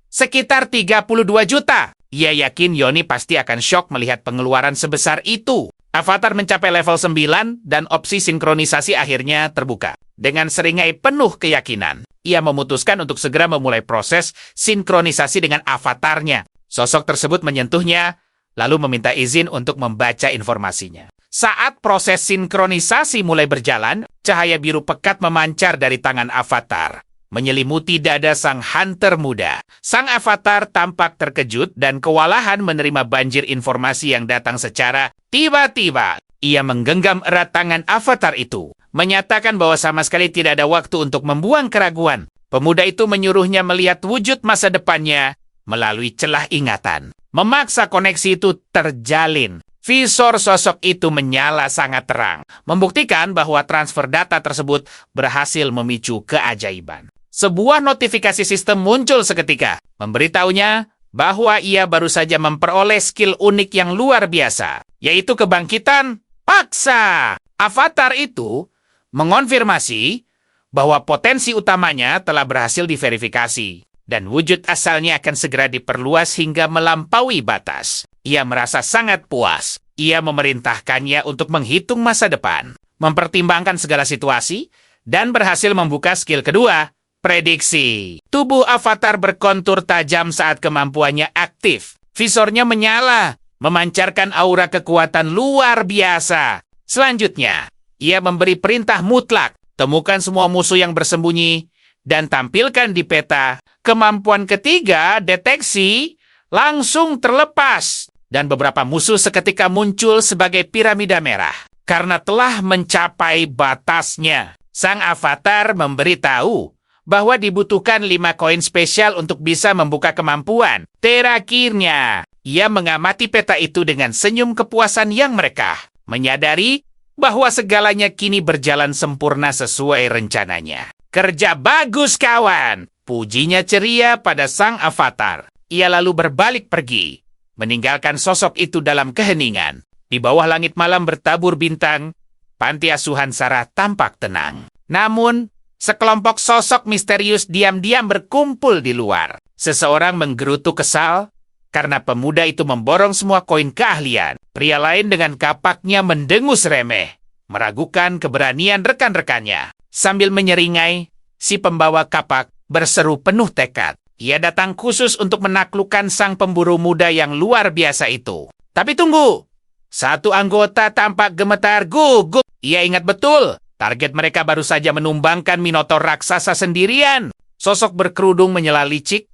sekitar 32 juta. Ia yakin Yoni pasti akan syok melihat pengeluaran sebesar itu. Avatar mencapai level 9 dan opsi sinkronisasi akhirnya terbuka. Dengan seringai penuh keyakinan, ia memutuskan untuk segera memulai proses sinkronisasi dengan avatarnya. Sosok tersebut menyentuhnya, lalu meminta izin untuk membaca informasinya. Saat proses sinkronisasi mulai berjalan, cahaya biru pekat memancar dari tangan avatar, menyelimuti dada sang hunter muda. Sang avatar tampak terkejut dan kewalahan menerima banjir informasi yang datang secara tiba-tiba. Ia menggenggam erat tangan avatar itu, menyatakan bahwa sama sekali tidak ada waktu untuk membuang keraguan. Pemuda itu menyuruhnya melihat wujud masa depannya melalui celah ingatan. Memaksa koneksi itu terjalin. Visor sosok itu menyala sangat terang, membuktikan bahwa transfer data tersebut berhasil memicu keajaiban. Sebuah notifikasi sistem muncul seketika, memberitahunya bahwa ia baru saja memperoleh skill unik yang luar biasa, yaitu kebangkitan paksa. Avatar itu mengonfirmasi bahwa potensi utamanya telah berhasil diverifikasi, dan wujud asalnya akan segera diperluas hingga melampaui batas. Ia merasa sangat puas. Ia memerintahkannya untuk menghitung masa depan, mempertimbangkan segala situasi, dan berhasil membuka skill kedua, prediksi. Tubuh avatar berkontur tajam saat kemampuannya aktif. Visornya menyala, memancarkan aura kekuatan luar biasa. Selanjutnya, ia memberi perintah mutlak, temukan semua musuh yang bersembunyi, dan tampilkan di peta. Kemampuan ketiga, deteksi, langsung terlepas. Dan beberapa musuh seketika muncul sebagai piramida merah. Karena telah mencapai batasnya, sang avatar memberitahu bahwa dibutuhkan 5 koin spesial untuk bisa membuka kemampuan. Terakhirnya, ia mengamati peta itu dengan senyum kepuasan yang merekah, menyadari bahwa segalanya kini berjalan sempurna sesuai rencananya. Kerja bagus, kawan! Pujinya ceria pada sang avatar. Ia lalu berbalik pergi, meninggalkan sosok itu dalam keheningan. Di bawah langit malam bertabur bintang, panti asuhan Sarah tampak tenang. Namun, sekelompok sosok misterius diam-diam berkumpul di luar. Seseorang menggerutu kesal karena pemuda itu memborong semua koin keahlian. Pria lain dengan kapaknya mendengus remeh, meragukan keberanian rekan-rekannya. Sambil menyeringai, si pembawa kapak berseru penuh tekad. Ia datang khusus untuk menaklukkan sang pemburu muda yang luar biasa itu. Tapi tunggu! Satu anggota tampak gemetar gugup. Ia ingat betul, target mereka baru saja menumbangkan Minotaur raksasa sendirian. Sosok berkerudung menyela licik.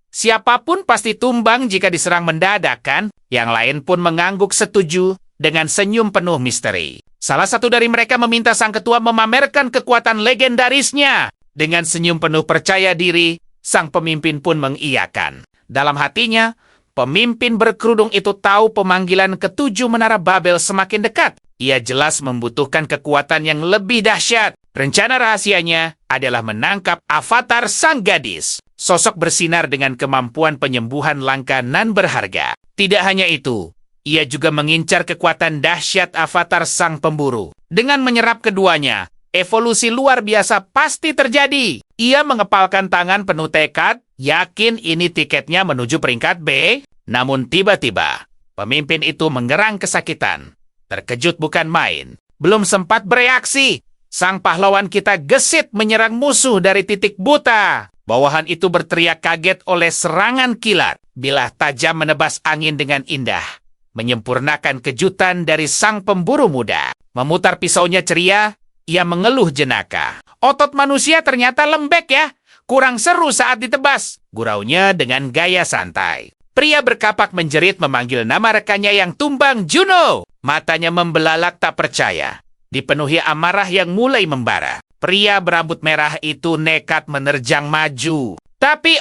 Siapapun pasti tumbang jika diserang mendadak, kan? Yang lain pun mengangguk setuju dengan senyum penuh misteri. Salah satu dari mereka meminta sang ketua memamerkan kekuatan legendarisnya. Dengan senyum penuh percaya diri, sang pemimpin pun mengiyakan. Dalam hatinya, pemimpin berkerudung itu tahu pemanggilan ketujuh menara Babel semakin dekat. Ia jelas membutuhkan kekuatan yang lebih dahsyat. Rencana rahasianya adalah menangkap avatar sang gadis. Sosok bersinar dengan kemampuan penyembuhan langka nan berharga. Tidak hanya itu, ia juga mengincar kekuatan dahsyat avatar sang pemburu. Dengan menyerap keduanya, evolusi luar biasa pasti terjadi. Ia mengepalkan tangan penuh tekad, yakin ini tiketnya menuju peringkat B. Namun tiba-tiba, pemimpin itu mengerang kesakitan. Terkejut bukan main. Belum sempat bereaksi, sang pahlawan kita gesit menyerang musuh dari titik buta. Bawahan itu berteriak kaget oleh serangan kilat. Bilah tajam menebas angin dengan indah, menyempurnakan kejutan dari sang pemburu muda. Memutar pisaunya ceria, ia mengeluh jenaka. Otot manusia ternyata lembek ya. Kurang seru saat ditebas, guraunya dengan gaya santai. Pria berkapak menjerit memanggil nama rekannya yang tumbang, Juno. Matanya membelalak tak percaya, dipenuhi amarah yang mulai membara. Pria berambut merah itu nekat menerjang maju. Tapi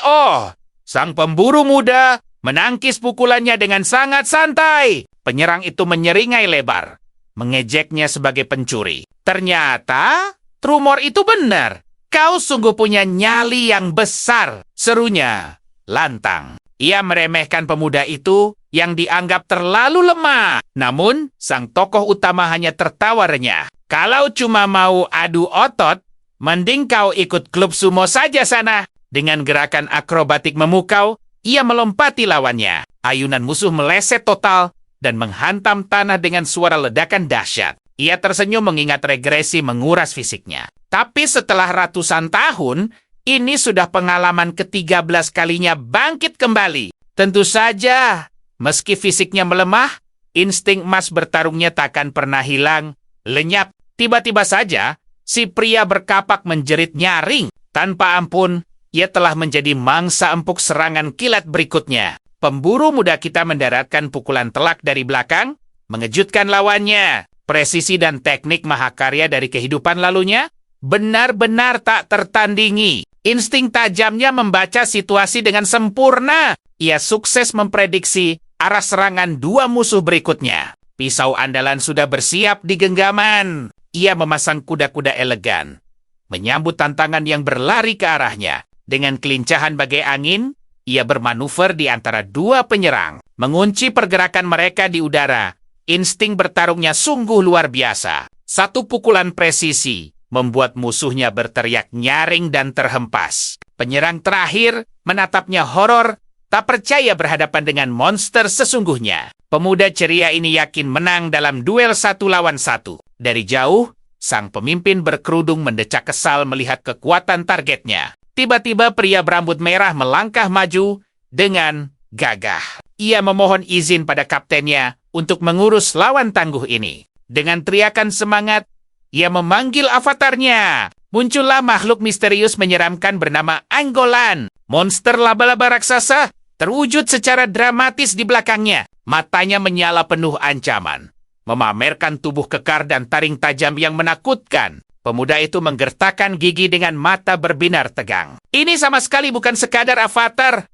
sang pemburu muda menangkis pukulannya dengan sangat santai. Penyerang itu menyeringai lebar, mengejeknya sebagai pencuri. Ternyata, rumor itu benar. Kau sungguh punya nyali yang besar, serunya lantang. Ia meremehkan pemuda itu yang dianggap terlalu lemah. Namun, sang tokoh utama hanya tertawa renyah. Kalau cuma mau adu otot, mending kau ikut klub sumo saja sana. Dengan gerakan akrobatik memukau, ia melompati lawannya. Ayunan musuh meleset total dan menghantam tanah dengan suara ledakan dahsyat. Ia tersenyum mengingat regresi menguras fisiknya. Tapi setelah ratusan tahun, ini sudah pengalaman ke-13 kalinya bangkit kembali. Tentu saja, meski fisiknya melemah, insting emas bertarungnya takkan pernah hilang. Lenyap, tiba-tiba saja, si pria berkapak menjerit nyaring. Tanpa ampun, ia telah menjadi mangsa empuk serangan kilat berikutnya. Pemburu muda kita mendaratkan pukulan telak dari belakang, mengejutkan lawannya. Presisi dan teknik mahakarya dari kehidupan lalunya benar-benar tak tertandingi. Insting tajamnya membaca situasi dengan sempurna. Ia sukses memprediksi arah serangan dua musuh berikutnya. Pisau andalan sudah bersiap di genggaman. Ia memasang kuda-kuda elegan, menyambut tantangan yang berlari ke arahnya. Dengan kelincahan bagai angin, ia bermanuver di antara dua penyerang, mengunci pergerakan mereka di udara. Insting bertarungnya sungguh luar biasa. Satu pukulan presisi membuat musuhnya berteriak nyaring dan terhempas. Penyerang terakhir menatapnya horor, tak percaya berhadapan dengan monster sesungguhnya. Pemuda ceria ini yakin menang dalam duel 1 lawan 1. Dari jauh, sang pemimpin berkerudung mendecak kesal melihat kekuatan targetnya. Tiba-tiba pria berambut merah melangkah maju dengan gagah. Ia memohon izin pada kaptennya untuk mengurus lawan tangguh ini. Dengan teriakan semangat, ia memanggil avatarnya. Muncullah makhluk misterius menyeramkan bernama Anggolan. Monster laba-laba raksasa terwujud secara dramatis di belakangnya. Matanya menyala penuh ancaman, memamerkan tubuh kekar dan taring tajam yang menakutkan. Pemuda itu menggertakkan gigi dengan mata berbinar tegang. Ini sama sekali bukan sekadar avatar,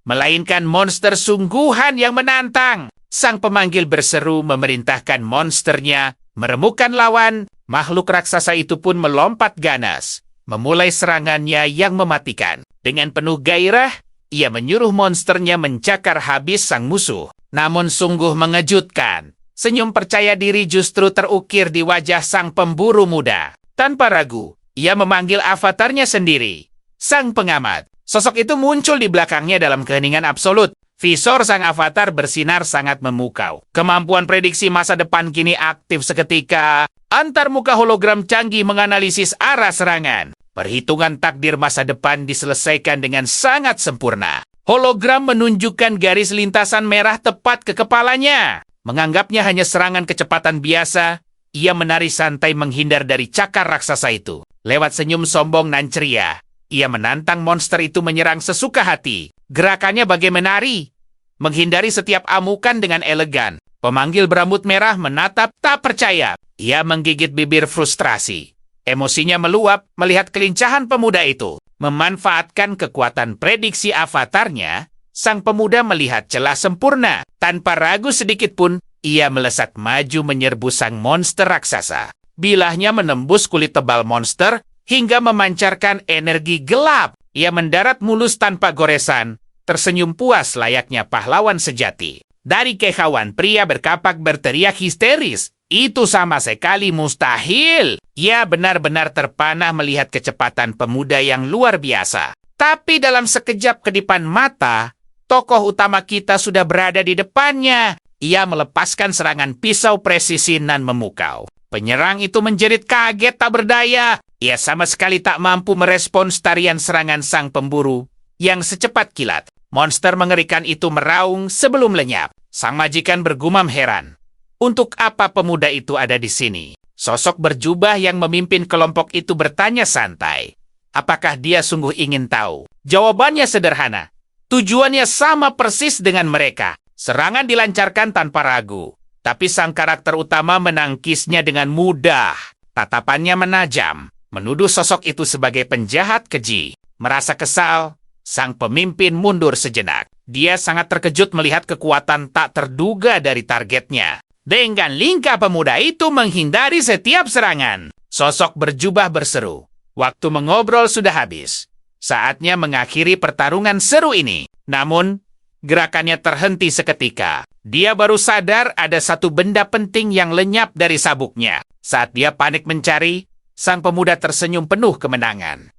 melainkan monster sungguhan yang menantang. Sang pemanggil berseru memerintahkan monsternya meremukkan lawan. Makhluk raksasa itu pun melompat ganas, memulai serangannya yang mematikan. Dengan penuh gairah, ia menyuruh monsternya mencakar habis sang musuh. Namun sungguh mengejutkan, senyum percaya diri justru terukir di wajah sang pemburu muda. Tanpa ragu, ia memanggil avatarnya sendiri, sang pengamat. Sosok itu muncul di belakangnya dalam keheningan absolut. Visor sang avatar bersinar sangat memukau. Kemampuan prediksi masa depan kini aktif seketika. Antar muka hologram canggih menganalisis arah serangan. Perhitungan takdir masa depan diselesaikan dengan sangat sempurna. Hologram menunjukkan garis lintasan merah tepat ke kepalanya. Menganggapnya hanya serangan kecepatan biasa, ia menari santai menghindar dari cakar raksasa itu. Lewat senyum sombong nan ceria, ia menantang monster itu menyerang sesuka hati. Gerakannya bagai menari, menghindari setiap amukan dengan elegan. Pemanggil berambut merah menatap tak percaya. Ia menggigit bibir frustrasi. Emosinya meluap melihat kelincahan pemuda itu. Memanfaatkan kekuatan prediksi avatarnya, sang pemuda melihat celah sempurna. Tanpa ragu sedikit pun, ia melesat maju menyerbu sang monster raksasa. Bilahnya menembus kulit tebal monster hingga memancarkan energi gelap. Ia mendarat mulus tanpa goresan, tersenyum puas layaknya pahlawan sejati. Dari kehauan, pria berkapak berteriak histeris. Itu sama sekali mustahil. Ia benar-benar terpanah melihat kecepatan pemuda yang luar biasa. Tapi dalam sekejap kedipan mata, tokoh utama kita sudah berada di depannya. Ia melepaskan serangan pisau presisi nan memukau. Penyerang itu menjerit kaget tak berdaya. Ia sama sekali tak mampu merespons tarian serangan sang pemburu yang secepat kilat. Monster mengerikan itu meraung sebelum lenyap. Sang majikan bergumam heran. Untuk apa pemuda itu ada di sini? Sosok berjubah yang memimpin kelompok itu bertanya santai. Apakah dia sungguh ingin tahu? Jawabannya sederhana. Tujuannya sama persis dengan mereka. Serangan dilancarkan tanpa ragu. Tapi sang karakter utama menangkisnya dengan mudah. Tatapannya menajam, menuduh sosok itu sebagai penjahat keji. Merasa kesal, sang pemimpin mundur sejenak. Dia sangat terkejut melihat kekuatan tak terduga dari targetnya. Dengan lincah pemuda itu menghindari setiap serangan. Sosok berjubah berseru. Waktu mengobrol sudah habis. Saatnya mengakhiri pertarungan seru ini. Namun, gerakannya terhenti seketika. Dia baru sadar ada satu benda penting yang lenyap dari sabuknya. Saat dia panik mencari, sang pemuda tersenyum penuh kemenangan.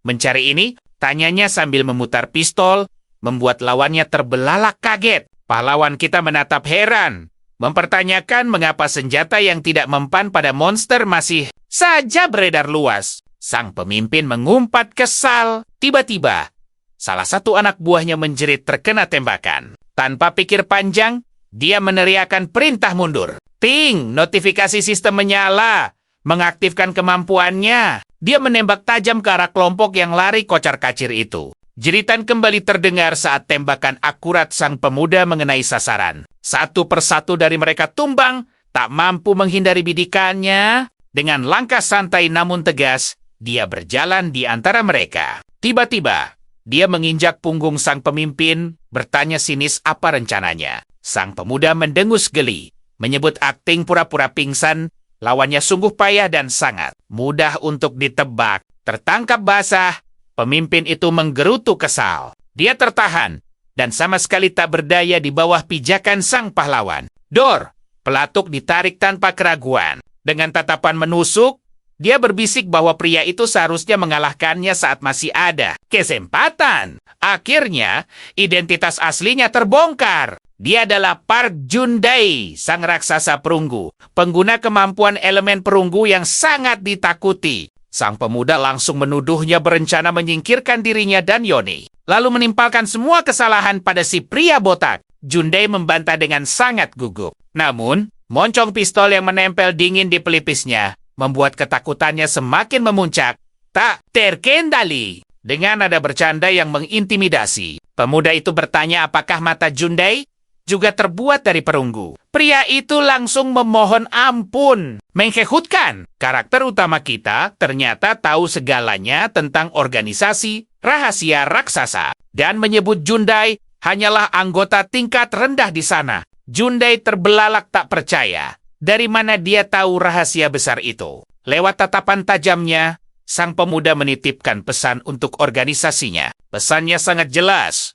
Mencari ini, tanyanya sambil memutar pistol, membuat lawannya terbelalak kaget. Pahlawan kita menatap heran, mempertanyakan mengapa senjata yang tidak mempan pada monster masih saja beredar luas. Sang pemimpin mengumpat kesal. Tiba-tiba, salah satu anak buahnya menjerit terkena tembakan. Tanpa pikir panjang, dia meneriakkan perintah mundur. Ting, notifikasi sistem menyala. Mengaktifkan kemampuannya. Dia menembak tajam ke arah kelompok yang lari kocar-kacir itu. Jeritan kembali terdengar saat tembakan akurat sang pemuda mengenai sasaran. Satu persatu dari mereka tumbang, tak mampu menghindari bidikannya. Dengan langkah santai namun tegas, dia berjalan di antara mereka. Tiba-tiba, dia menginjak punggung sang pemimpin, bertanya sinis apa rencananya. Sang pemuda mendengus geli, menyebut akting pura-pura pingsan, lawannya sungguh payah dan sangat. mudah untuk ditebak. Tertangkap basah, pemimpin itu menggerutu kesal. Dia tertahan, dan sama sekali tak berdaya di bawah pijakan sang pahlawan. Dor, pelatuk ditarik tanpa keraguan. Dengan tatapan menusuk, dia berbisik bahwa pria itu seharusnya mengalahkannya saat masih ada kesempatan. Akhirnya, identitas aslinya terbongkar. Dia adalah Park Jun-dae, sang raksasa perunggu, pengguna kemampuan elemen perunggu yang sangat ditakuti. Sang pemuda langsung menuduhnya berencana menyingkirkan dirinya dan Yoni, lalu menimpalkan semua kesalahan pada si pria botak. Jun-dae membantah dengan sangat gugup. Namun, moncong pistol yang menempel dingin di pelipisnya membuat ketakutannya semakin memuncak, tak terkendali. Dengan nada bercanda yang mengintimidasi, pemuda itu bertanya apakah mata Jun-dae juga terbuat dari perunggu. Pria itu langsung memohon ampun. Menghehutkan, karakter utama kita ternyata tahu segalanya tentang organisasi rahasia raksasa dan menyebut Jun-dae hanyalah anggota tingkat rendah di sana. Jun-dae terbelalak tak percaya. Dari mana dia tahu rahasia besar itu? Lewat tatapan tajamnya, sang pemuda menitipkan pesan untuk organisasinya. Pesannya sangat jelas.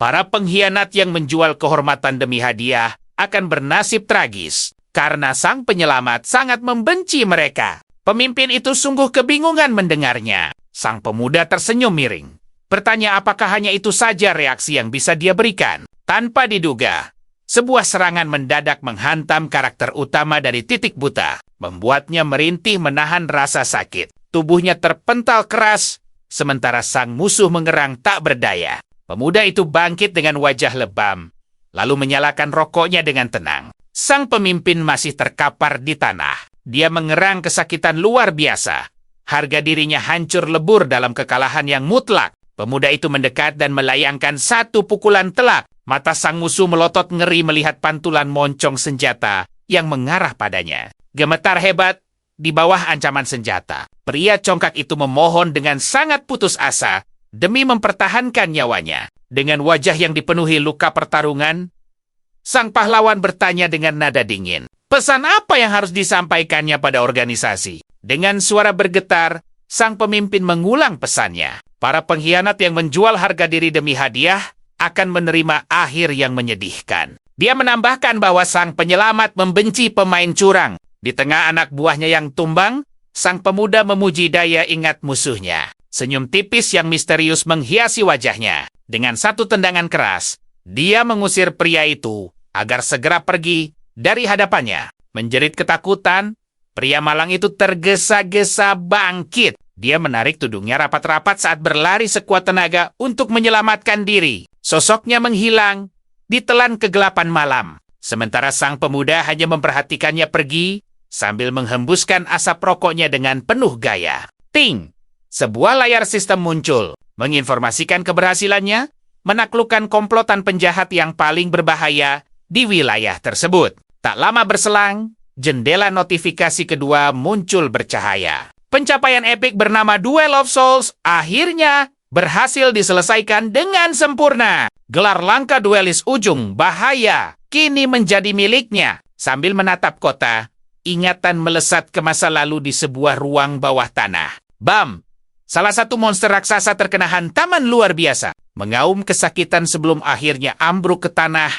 Para pengkhianat yang menjual kehormatan demi hadiah akan bernasib tragis karena sang penyelamat sangat membenci mereka. Pemimpin itu sungguh kebingungan mendengarnya. Sang pemuda tersenyum miring. Bertanya apakah hanya itu saja reaksi yang bisa dia berikan. Tanpa diduga, sebuah serangan mendadak menghantam karakter utama dari titik buta, membuatnya merintih menahan rasa sakit. Tubuhnya terpental keras, sementara sang musuh mengerang tak berdaya. Pemuda itu bangkit dengan wajah lebam, lalu menyalakan rokoknya dengan tenang. Sang pemimpin masih terkapar di tanah. Dia mengerang kesakitan luar biasa. Harga dirinya hancur lebur dalam kekalahan yang mutlak. Pemuda itu mendekat dan melayangkan satu pukulan telak. Mata sang musuh melotot ngeri melihat pantulan moncong senjata yang mengarah padanya. Gemetar hebat di bawah ancaman senjata. Pria congkak itu memohon dengan sangat putus asa demi mempertahankan nyawanya. Dengan wajah yang dipenuhi luka pertarungan, sang pahlawan bertanya dengan nada dingin. Pesan apa yang harus disampaikannya pada organisasi? Dengan suara bergetar, sang pemimpin mengulang pesannya. Para pengkhianat yang menjual harga diri demi hadiah akan menerima akhir yang menyedihkan. Dia menambahkan bahwa sang penyelamat membenci pemain curang. Di tengah anak buahnya yang tumbang, sang pemuda memuji daya ingat musuhnya. Senyum tipis yang misterius menghiasi wajahnya. Dengan satu tendangan keras, dia mengusir pria itu agar segera pergi dari hadapannya. Menjerit ketakutan, pria malang itu tergesa-gesa bangkit. Dia menarik tudungnya rapat-rapat saat berlari sekuat tenaga untuk menyelamatkan diri. Sosoknya menghilang, ditelan kegelapan malam. Sementara sang pemuda hanya memperhatikannya pergi, sambil menghembuskan asap rokoknya dengan penuh gaya. Ting! Sebuah layar sistem muncul, menginformasikan keberhasilannya, menaklukkan komplotan penjahat yang paling berbahaya di wilayah tersebut. Tak lama berselang, jendela notifikasi kedua muncul bercahaya. Pencapaian epik bernama Duel of Souls akhirnya berhasil diselesaikan dengan sempurna. Gelar langka duelis ujung bahaya kini menjadi miliknya. Sambil menatap kota, ingatan melesat ke masa lalu di sebuah ruang bawah tanah. Bam! Salah satu monster raksasa terkena hantaman luar biasa. Mengaum kesakitan sebelum akhirnya ambruk ke tanah.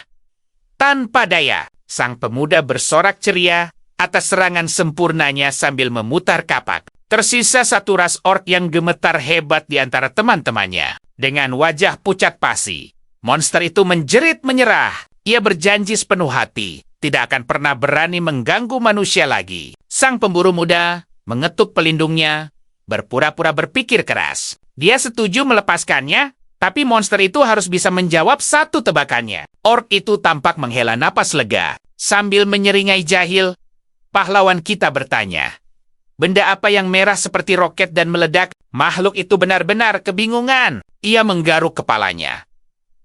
Tanpa daya, sang pemuda bersorak ceria atas serangan sempurnanya sambil memutar kapak. Tersisa satu ras orc yang gemetar hebat di antara teman-temannya. Dengan wajah pucat pasi, monster itu menjerit menyerah. Ia berjanji sepenuh hati, tidak akan pernah berani mengganggu manusia lagi. Sang pemburu muda mengetuk pelindungnya, berpura-pura berpikir keras. Dia setuju melepaskannya, tapi monster itu harus bisa menjawab satu tebakannya. Orc itu tampak menghela napas lega. Sambil menyeringai jahil, pahlawan kita bertanya, benda apa yang merah seperti roket dan meledak? Makhluk itu benar-benar kebingungan. Ia menggaruk kepalanya.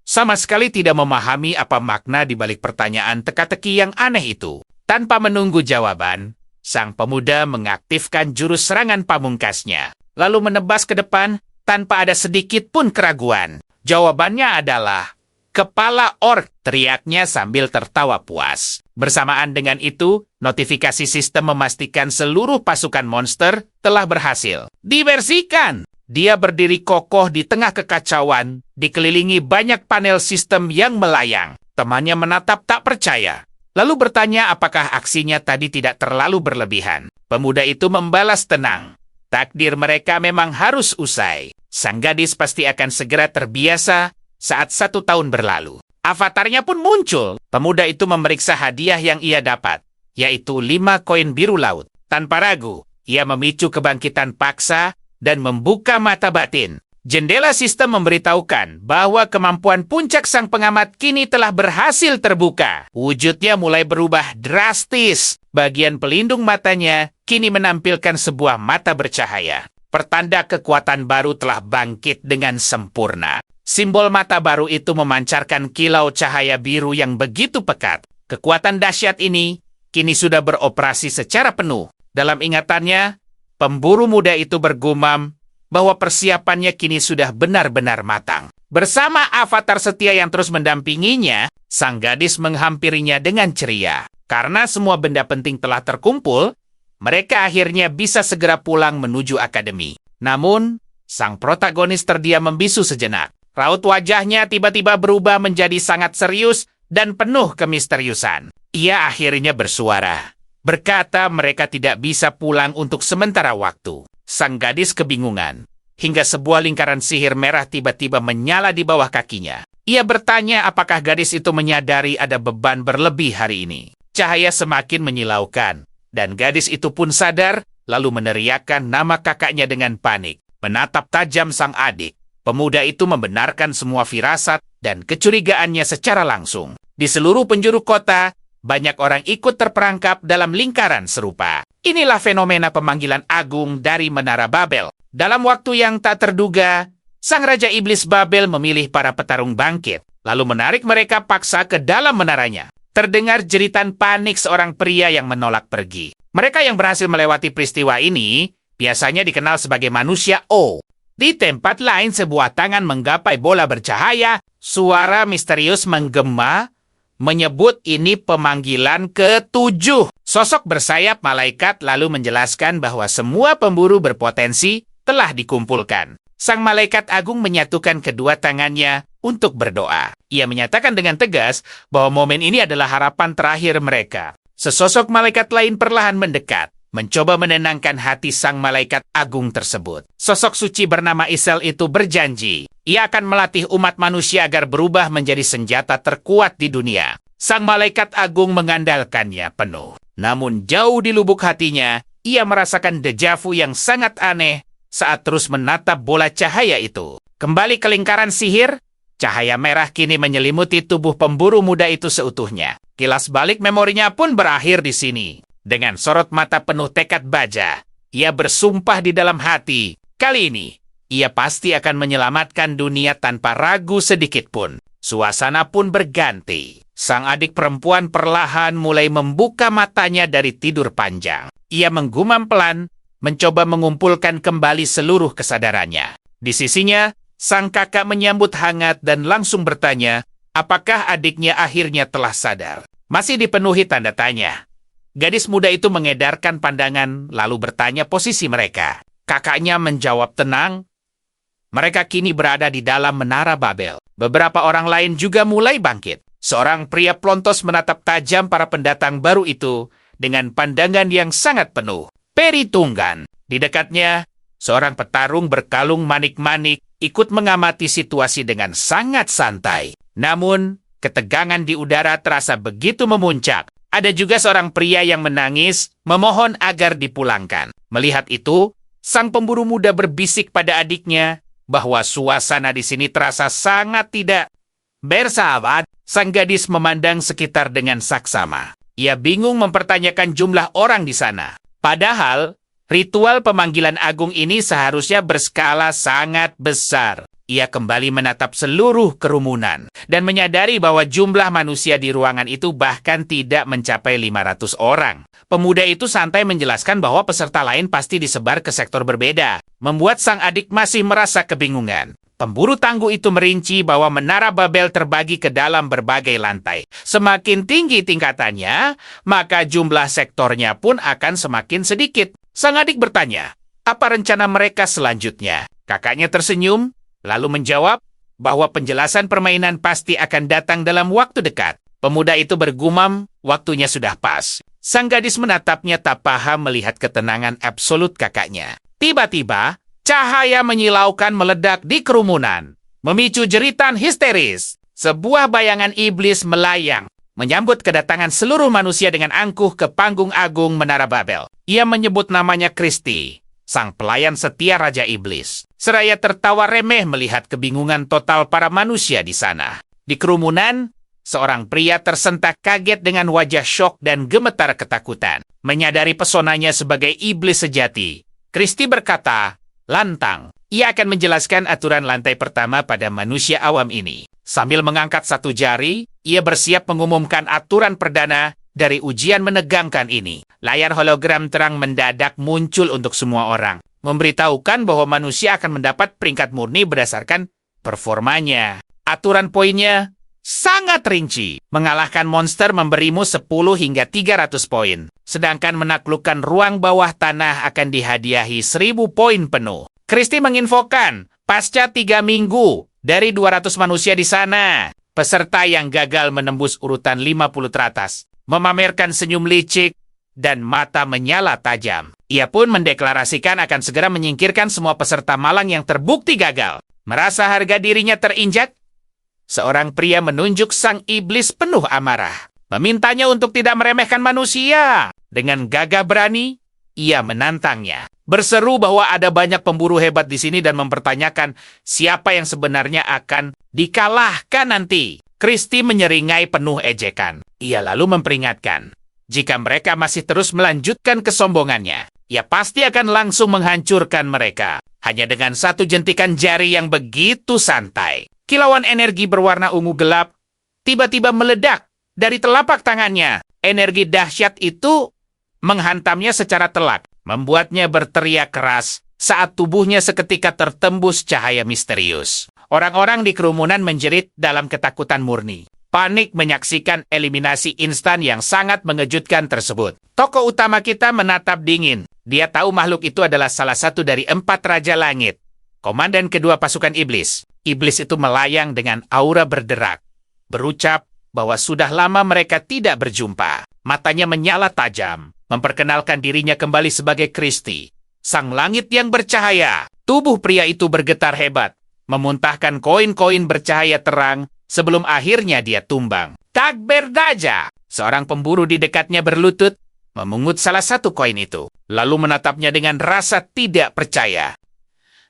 Sama sekali tidak memahami apa makna di balik pertanyaan teka-teki yang aneh itu. Tanpa menunggu jawaban, sang pemuda mengaktifkan jurus serangan pamungkasnya, lalu menebas ke depan tanpa ada sedikit pun keraguan. Jawabannya adalah Kepala ork, teriaknya sambil tertawa puas. Bersamaan dengan itu, notifikasi sistem memastikan seluruh pasukan monster telah berhasil dibersihkan. Dia berdiri kokoh di tengah kekacauan, dikelilingi banyak panel sistem yang melayang. Temannya menatap tak percaya, lalu bertanya apakah aksinya tadi tidak terlalu berlebihan. Pemuda itu membalas tenang. Takdir mereka memang harus usai. Sang gadis pasti akan segera terbiasa saat 1 tahun berlalu. Avatarnya pun muncul. Pemuda itu memeriksa hadiah yang ia dapat, yaitu 5 koin biru laut. Tanpa ragu, ia memicu kebangkitan paksa dan membuka mata batin. Jendela sistem memberitahukan bahwa kemampuan puncak sang pengamat kini telah berhasil terbuka. Wujudnya mulai berubah drastis. Bagian pelindung matanya kini menampilkan sebuah mata bercahaya. Pertanda kekuatan baru telah bangkit dengan sempurna. Simbol mata baru itu memancarkan kilau cahaya biru yang begitu pekat. Kekuatan dahsyat ini kini sudah beroperasi secara penuh. Dalam ingatannya, pemburu muda itu bergumam bahwa persiapannya kini sudah benar-benar matang. Bersama avatar setia yang terus mendampinginya, sang gadis menghampirinya dengan ceria. Karena semua benda penting telah terkumpul, mereka akhirnya bisa segera pulang menuju akademi. Namun, sang protagonis terdiam membisu sejenak. Raut wajahnya tiba-tiba berubah menjadi sangat serius dan penuh kemisteriusan. Ia akhirnya bersuara. Berkata mereka tidak bisa pulang untuk sementara waktu. Sang gadis kebingungan, hingga sebuah lingkaran sihir merah tiba-tiba menyala di bawah kakinya. Ia bertanya apakah gadis itu menyadari ada beban berlebih hari ini. Cahaya semakin menyilaukan, dan gadis itu pun sadar, lalu meneriakkan nama kakaknya dengan panik. Menatap tajam sang adik, pemuda itu membenarkan semua firasat dan kecurigaannya secara langsung. Di seluruh penjuru kota, banyak orang ikut terperangkap dalam lingkaran serupa. Inilah fenomena pemanggilan agung dari Menara Babel. Dalam waktu yang tak terduga, sang Raja Iblis Babel memilih para petarung bangkit, lalu menarik mereka paksa ke dalam menaranya. Terdengar jeritan panik seorang pria yang menolak pergi. Mereka yang berhasil melewati peristiwa ini biasanya dikenal sebagai manusia O. Di tempat lain, sebuah tangan menggapai bola bercahaya, suara misterius menggema, menyebut ini pemanggilan ke-7. Sosok bersayap malaikat lalu menjelaskan bahwa semua pemburu berpotensi telah dikumpulkan. Sang malaikat agung menyatukan kedua tangannya untuk berdoa. Ia menyatakan dengan tegas bahwa momen ini adalah harapan terakhir mereka. Sesosok malaikat lain perlahan mendekat, mencoba menenangkan hati sang malaikat agung tersebut. Sosok suci bernama Isel itu berjanji, ia akan melatih umat manusia agar berubah menjadi senjata terkuat di dunia. Sang malaikat agung mengandalkannya penuh. Namun jauh di lubuk hatinya, ia merasakan dejavu yang sangat aneh saat terus menatap bola cahaya itu. Kembali ke lingkaran sihir, cahaya merah kini menyelimuti tubuh pemburu muda itu seutuhnya. Kilas balik memorinya pun berakhir di sini. Dengan sorot mata penuh tekad baja, ia bersumpah di dalam hati, kali ini, ia pasti akan menyelamatkan dunia tanpa ragu sedikit pun. Suasana pun berganti. Sang adik perempuan perlahan mulai membuka matanya dari tidur panjang. Ia menggumam pelan, mencoba mengumpulkan kembali seluruh kesadarannya. Di sisinya, sang kakak menyambut hangat dan langsung bertanya, apakah adiknya akhirnya telah sadar? Masih dipenuhi tanda tanya. Gadis muda itu mengedarkan pandangan lalu bertanya posisi mereka. Kakaknya menjawab tenang, mereka kini berada di dalam Menara Babel. Beberapa orang lain juga mulai bangkit. Seorang pria plontos menatap tajam para pendatang baru itu dengan pandangan yang sangat penuh. Peritunggan. Di dekatnya, seorang petarung berkalung manik-manik ikut mengamati situasi dengan sangat santai. Namun, ketegangan di udara terasa begitu memuncak. Ada juga seorang pria yang menangis, memohon agar dipulangkan. Melihat itu, sang pemburu muda berbisik pada adiknya bahwa suasana di sini terasa sangat tidak bersahabat. Sang gadis memandang sekitar dengan saksama. Ia bingung mempertanyakan jumlah orang di sana. Padahal, ritual pemanggilan agung ini seharusnya berskala sangat besar. Ia kembali menatap seluruh kerumunan dan menyadari bahwa jumlah manusia di ruangan itu bahkan tidak mencapai 500 orang. Pemuda itu santai menjelaskan bahwa peserta lain pasti disebar ke sektor berbeda, membuat sang adik masih merasa kebingungan. Pemburu tangguh itu merinci bahwa Menara Babel terbagi ke dalam berbagai lantai. Semakin tinggi tingkatannya, maka jumlah sektornya pun akan semakin sedikit. Sang adik bertanya, apa rencana mereka selanjutnya? Kakaknya tersenyum, lalu menjawab bahwa penjelasan permainan pasti akan datang dalam waktu dekat. Pemuda itu bergumam, waktunya sudah pas. Sang gadis menatapnya tak paham melihat ketenangan absolut kakaknya. Tiba-tiba, cahaya menyilaukan meledak di kerumunan, memicu jeritan histeris. Sebuah bayangan iblis melayang, menyambut kedatangan seluruh manusia dengan angkuh ke panggung agung Menara Babel. Ia menyebut namanya Kristi, sang pelayan setia Raja Iblis. Seraya tertawa remeh melihat kebingungan total para manusia di sana. Di kerumunan, seorang pria tersentak kaget dengan wajah syok dan gemetar ketakutan. Menyadari pesonanya sebagai iblis sejati, Kristi berkata, lantang, ia akan menjelaskan aturan lantai pertama pada manusia awam ini. Sambil mengangkat satu jari, ia bersiap mengumumkan aturan perdana dari ujian menegangkan ini. Layar hologram terang mendadak muncul untuk semua orang, memberitahukan bahwa manusia akan mendapat peringkat murni berdasarkan performanya. Aturan poinnya sangat rinci. Mengalahkan monster memberimu 10 hingga 300 poin. Sedangkan menaklukkan ruang bawah tanah akan dihadiahi 1000 poin penuh. Kristi menginfokan, pasca 3 minggu dari 200 manusia di sana, peserta yang gagal menembus urutan 50 teratas, memamerkan senyum licik dan mata menyala tajam. Ia pun mendeklarasikan akan segera menyingkirkan semua peserta malang yang terbukti gagal. Merasa harga dirinya terinjak, seorang pria menunjuk sang iblis penuh amarah, memintanya untuk tidak meremehkan manusia. Dengan gagah berani, ia menantangnya, berseru bahwa ada banyak pemburu hebat di sini dan mempertanyakan siapa yang sebenarnya akan dikalahkan nanti. Kristi menyeringai penuh ejekan. Ia lalu memperingatkan, jika mereka masih terus melanjutkan kesombongannya, ia pasti akan langsung menghancurkan mereka. Hanya dengan satu jentikan jari yang begitu santai. Kilauan energi berwarna ungu gelap tiba-tiba meledak dari telapak tangannya. Energi dahsyat itu menghantamnya secara telak, membuatnya berteriak keras saat tubuhnya seketika tertembus cahaya misterius. Orang-orang di kerumunan menjerit dalam ketakutan murni. Panik menyaksikan eliminasi instan yang sangat mengejutkan tersebut. Tokoh utama kita menatap dingin. Dia tahu makhluk itu adalah salah satu dari 4 Raja Langit, komandan kedua pasukan iblis. Iblis itu melayang dengan aura berderak, berucap bahwa sudah lama mereka tidak berjumpa. Matanya menyala tajam, memperkenalkan dirinya kembali sebagai Kristi, sang langit yang bercahaya. Tubuh pria itu bergetar hebat, memuntahkan koin-koin bercahaya terang sebelum akhirnya dia tumbang. Takbir Daja! Seorang pemburu di dekatnya berlutut, memungut salah satu koin itu, lalu menatapnya dengan rasa tidak percaya.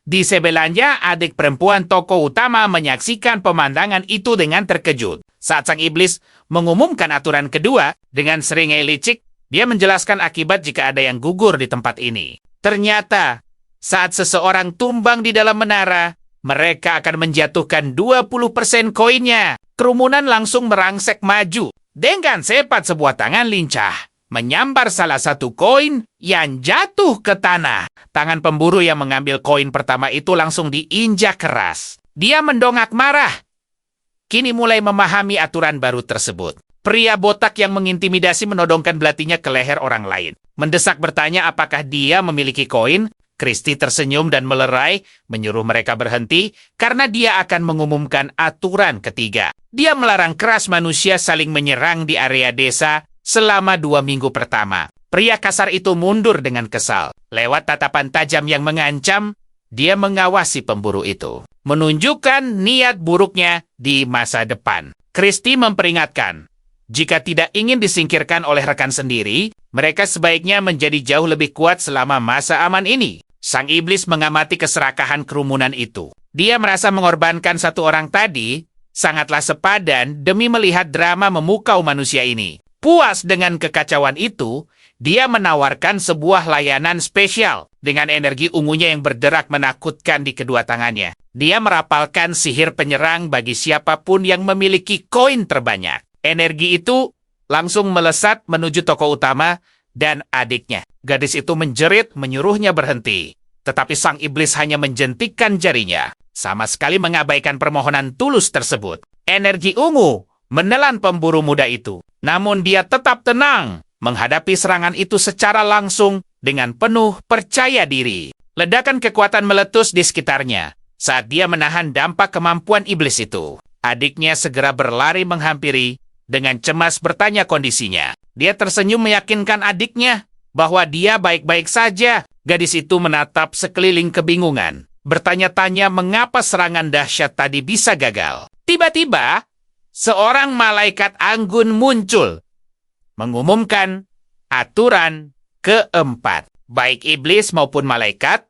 Di sebelahnya, adik perempuan tokoh utama menyaksikan pemandangan itu dengan terkejut. Saat sang iblis mengumumkan aturan kedua, dengan seringai licik, dia menjelaskan akibat jika ada yang gugur di tempat ini. Ternyata, saat seseorang tumbang di dalam menara, mereka akan menjatuhkan 20% koinnya. Kerumunan langsung merangsek maju. Dengan cepat sebuah tangan lincah menyambar salah satu koin yang jatuh ke tanah. Tangan pemburu yang mengambil koin pertama itu langsung diinjak keras. Dia mendongak marah. Kini mulai memahami aturan baru tersebut. Pria botak yang mengintimidasi menodongkan belatinya ke leher orang lain. Mendesak bertanya apakah dia memiliki koin. Kristi tersenyum dan melerai, menyuruh mereka berhenti karena dia akan mengumumkan aturan ketiga. Dia melarang keras manusia saling menyerang di area desa selama 2 minggu pertama. Pria kasar itu mundur dengan kesal. Lewat tatapan tajam yang mengancam, dia mengawasi pemburu itu, menunjukkan niat buruknya di masa depan. Kristi memperingatkan, jika tidak ingin disingkirkan oleh rekan sendiri, mereka sebaiknya menjadi jauh lebih kuat selama masa aman ini. Sang iblis mengamati keserakahan kerumunan itu. Dia merasa mengorbankan satu orang tadi sangatlah sepadan demi melihat drama memukau manusia ini. Puas dengan kekacauan itu, dia menawarkan sebuah layanan spesial dengan energi ungunya yang berderak menakutkan di kedua tangannya. Dia merapalkan sihir penyerang bagi siapapun yang memiliki koin terbanyak. Energi itu langsung melesat menuju tokoh utama dan adiknya. Gadis itu menjerit menyuruhnya berhenti. Tetapi sang iblis hanya menjentikkan jarinya. sama sekali mengabaikan permohonan tulus tersebut. Energi ungu menelan pemburu muda itu. Namun dia tetap tenang menghadapi serangan itu secara langsung dengan penuh percaya diri. Ledakan kekuatan meletus di sekitarnya saat dia menahan dampak kemampuan iblis itu. Adiknya segera berlari menghampiri dengan cemas bertanya kondisinya. Dia tersenyum meyakinkan adiknya bahwa dia baik-baik saja. Gadis itu menatap sekeliling kebingungan, bertanya-tanya mengapa serangan dahsyat tadi bisa gagal. Tiba-tiba, seorang malaikat anggun muncul, mengumumkan aturan keempat. Baik iblis maupun malaikat,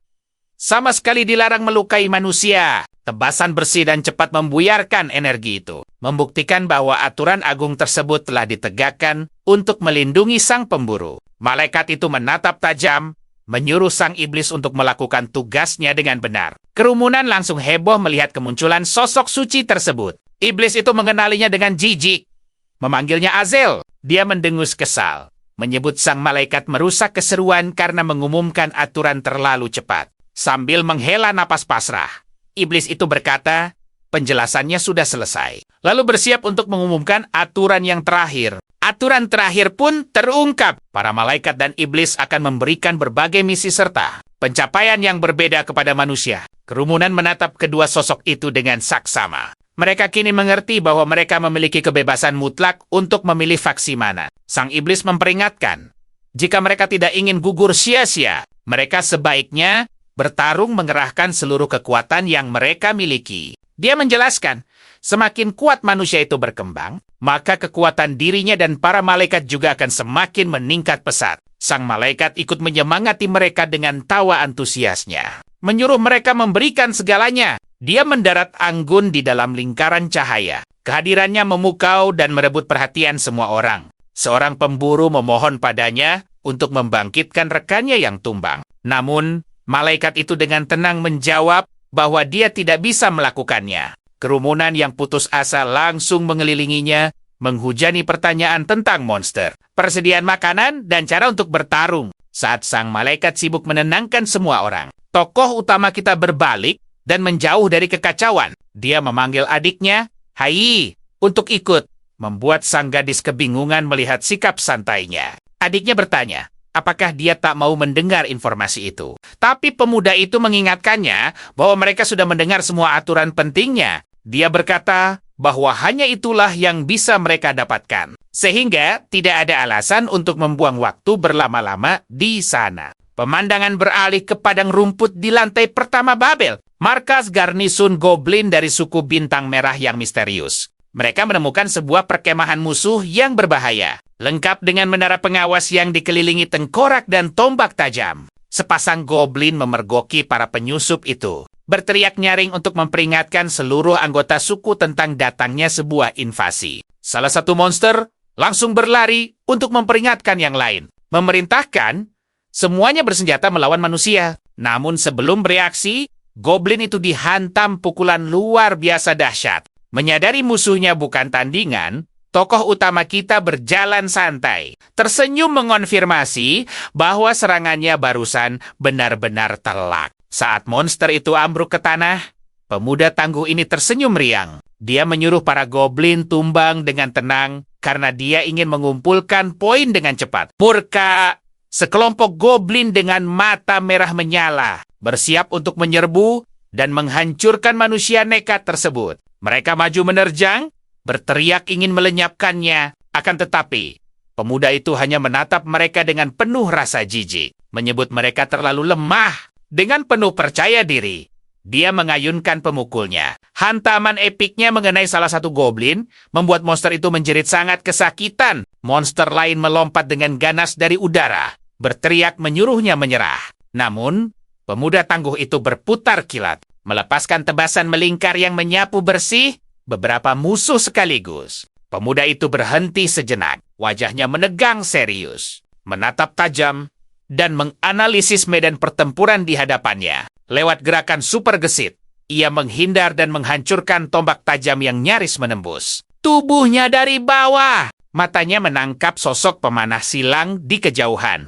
sama sekali dilarang melukai manusia. Tebasan bersih dan cepat membuyarkan energi itu, membuktikan bahwa aturan agung tersebut telah ditegakkan untuk melindungi sang pemburu. Malaikat itu menatap tajam, menyuruh sang iblis untuk melakukan tugasnya dengan benar. Kerumunan langsung heboh melihat kemunculan sosok suci tersebut. Iblis itu mengenalinya dengan jijik, memanggilnya Azel. Dia mendengus kesal, menyebut sang malaikat merusak keseruan karena mengumumkan aturan terlalu cepat. Sambil menghela napas pasrah, iblis itu berkata, penjelasannya sudah selesai. Lalu bersiap untuk mengumumkan aturan yang terakhir. Aturan terakhir pun terungkap. Para malaikat dan iblis akan memberikan berbagai misi serta pencapaian yang berbeda kepada manusia. Kerumunan menatap kedua sosok itu dengan saksama. Mereka kini mengerti bahwa mereka memiliki kebebasan mutlak untuk memilih faksi mana. Sang iblis memperingatkan, jika mereka tidak ingin gugur sia-sia, mereka sebaiknya bertarung mengerahkan seluruh kekuatan yang mereka miliki. Dia menjelaskan, semakin kuat manusia itu berkembang, maka kekuatan dirinya dan para malaikat juga akan semakin meningkat pesat. Sang malaikat ikut menyemangati mereka dengan tawa antusiasnya, menyuruh mereka memberikan segalanya. Dia mendarat anggun di dalam lingkaran cahaya. Kehadirannya memukau dan merebut perhatian semua orang. Seorang pemburu memohon padanya untuk membangkitkan rekannya yang tumbang. Namun, malaikat itu dengan tenang menjawab bahwa dia tidak bisa melakukannya. Kerumunan yang putus asa langsung mengelilinginya, menghujani pertanyaan tentang monster, persediaan makanan, dan cara untuk bertarung. Saat sang malaikat sibuk menenangkan semua orang, tokoh utama kita berbalik dan menjauh dari kekacauan. Dia memanggil adiknya, "Hai," untuk ikut, membuat sang gadis kebingungan melihat sikap santainya. Adiknya bertanya, apakah dia tak mau mendengar informasi itu. Tapi pemuda itu mengingatkannya bahwa mereka sudah mendengar semua aturan pentingnya. Dia berkata bahwa hanya itulah yang bisa mereka dapatkan. Sehingga tidak ada alasan untuk membuang waktu berlama-lama di sana. Pemandangan beralih ke padang rumput di lantai pertama Babel, markas garnisun goblin dari suku bintang merah yang misterius. Mereka menemukan sebuah perkemahan musuh yang berbahaya, lengkap dengan menara pengawas yang dikelilingi tengkorak dan tombak tajam. Sepasang goblin memergoki para penyusup itu, berteriak nyaring untuk memperingatkan seluruh anggota suku tentang datangnya sebuah invasi. Salah satu monster langsung berlari untuk memperingatkan yang lain, memerintahkan semuanya bersenjata melawan manusia. Namun sebelum bereaksi, goblin itu dihantam pukulan luar biasa dahsyat. Menyadari musuhnya bukan tandingan, tokoh utama kita berjalan santai, tersenyum mengonfirmasi bahwa serangannya barusan benar-benar telak. Saat monster itu ambruk ke tanah, pemuda tangguh ini tersenyum riang. Dia menyuruh para goblin tumbang dengan tenang karena dia ingin mengumpulkan poin dengan cepat. Murka! Sekelompok goblin dengan mata merah menyala, bersiap untuk menyerbu dan menghancurkan manusia nekat tersebut. Mereka maju menerjang, berteriak ingin melenyapkannya. Akan tetapi, pemuda itu hanya menatap mereka dengan penuh rasa jijik, menyebut mereka terlalu lemah. Dengan penuh percaya diri, dia mengayunkan pemukulnya. Hantaman epiknya mengenai salah satu goblin membuat monster itu menjerit sangat kesakitan. Monster lain melompat dengan ganas dari udara, berteriak menyuruhnya menyerah. Namun, pemuda tangguh itu berputar kilat, melepaskan tebasan melingkar yang menyapu bersih beberapa musuh sekaligus. Pemuda itu berhenti sejenak, wajahnya menegang serius, menatap tajam, dan menganalisis medan pertempuran di hadapannya. Lewat gerakan super gesit, ia menghindar dan menghancurkan tombak tajam yang nyaris menembus tubuhnya dari bawah. Matanya menangkap sosok pemanah silang di kejauhan.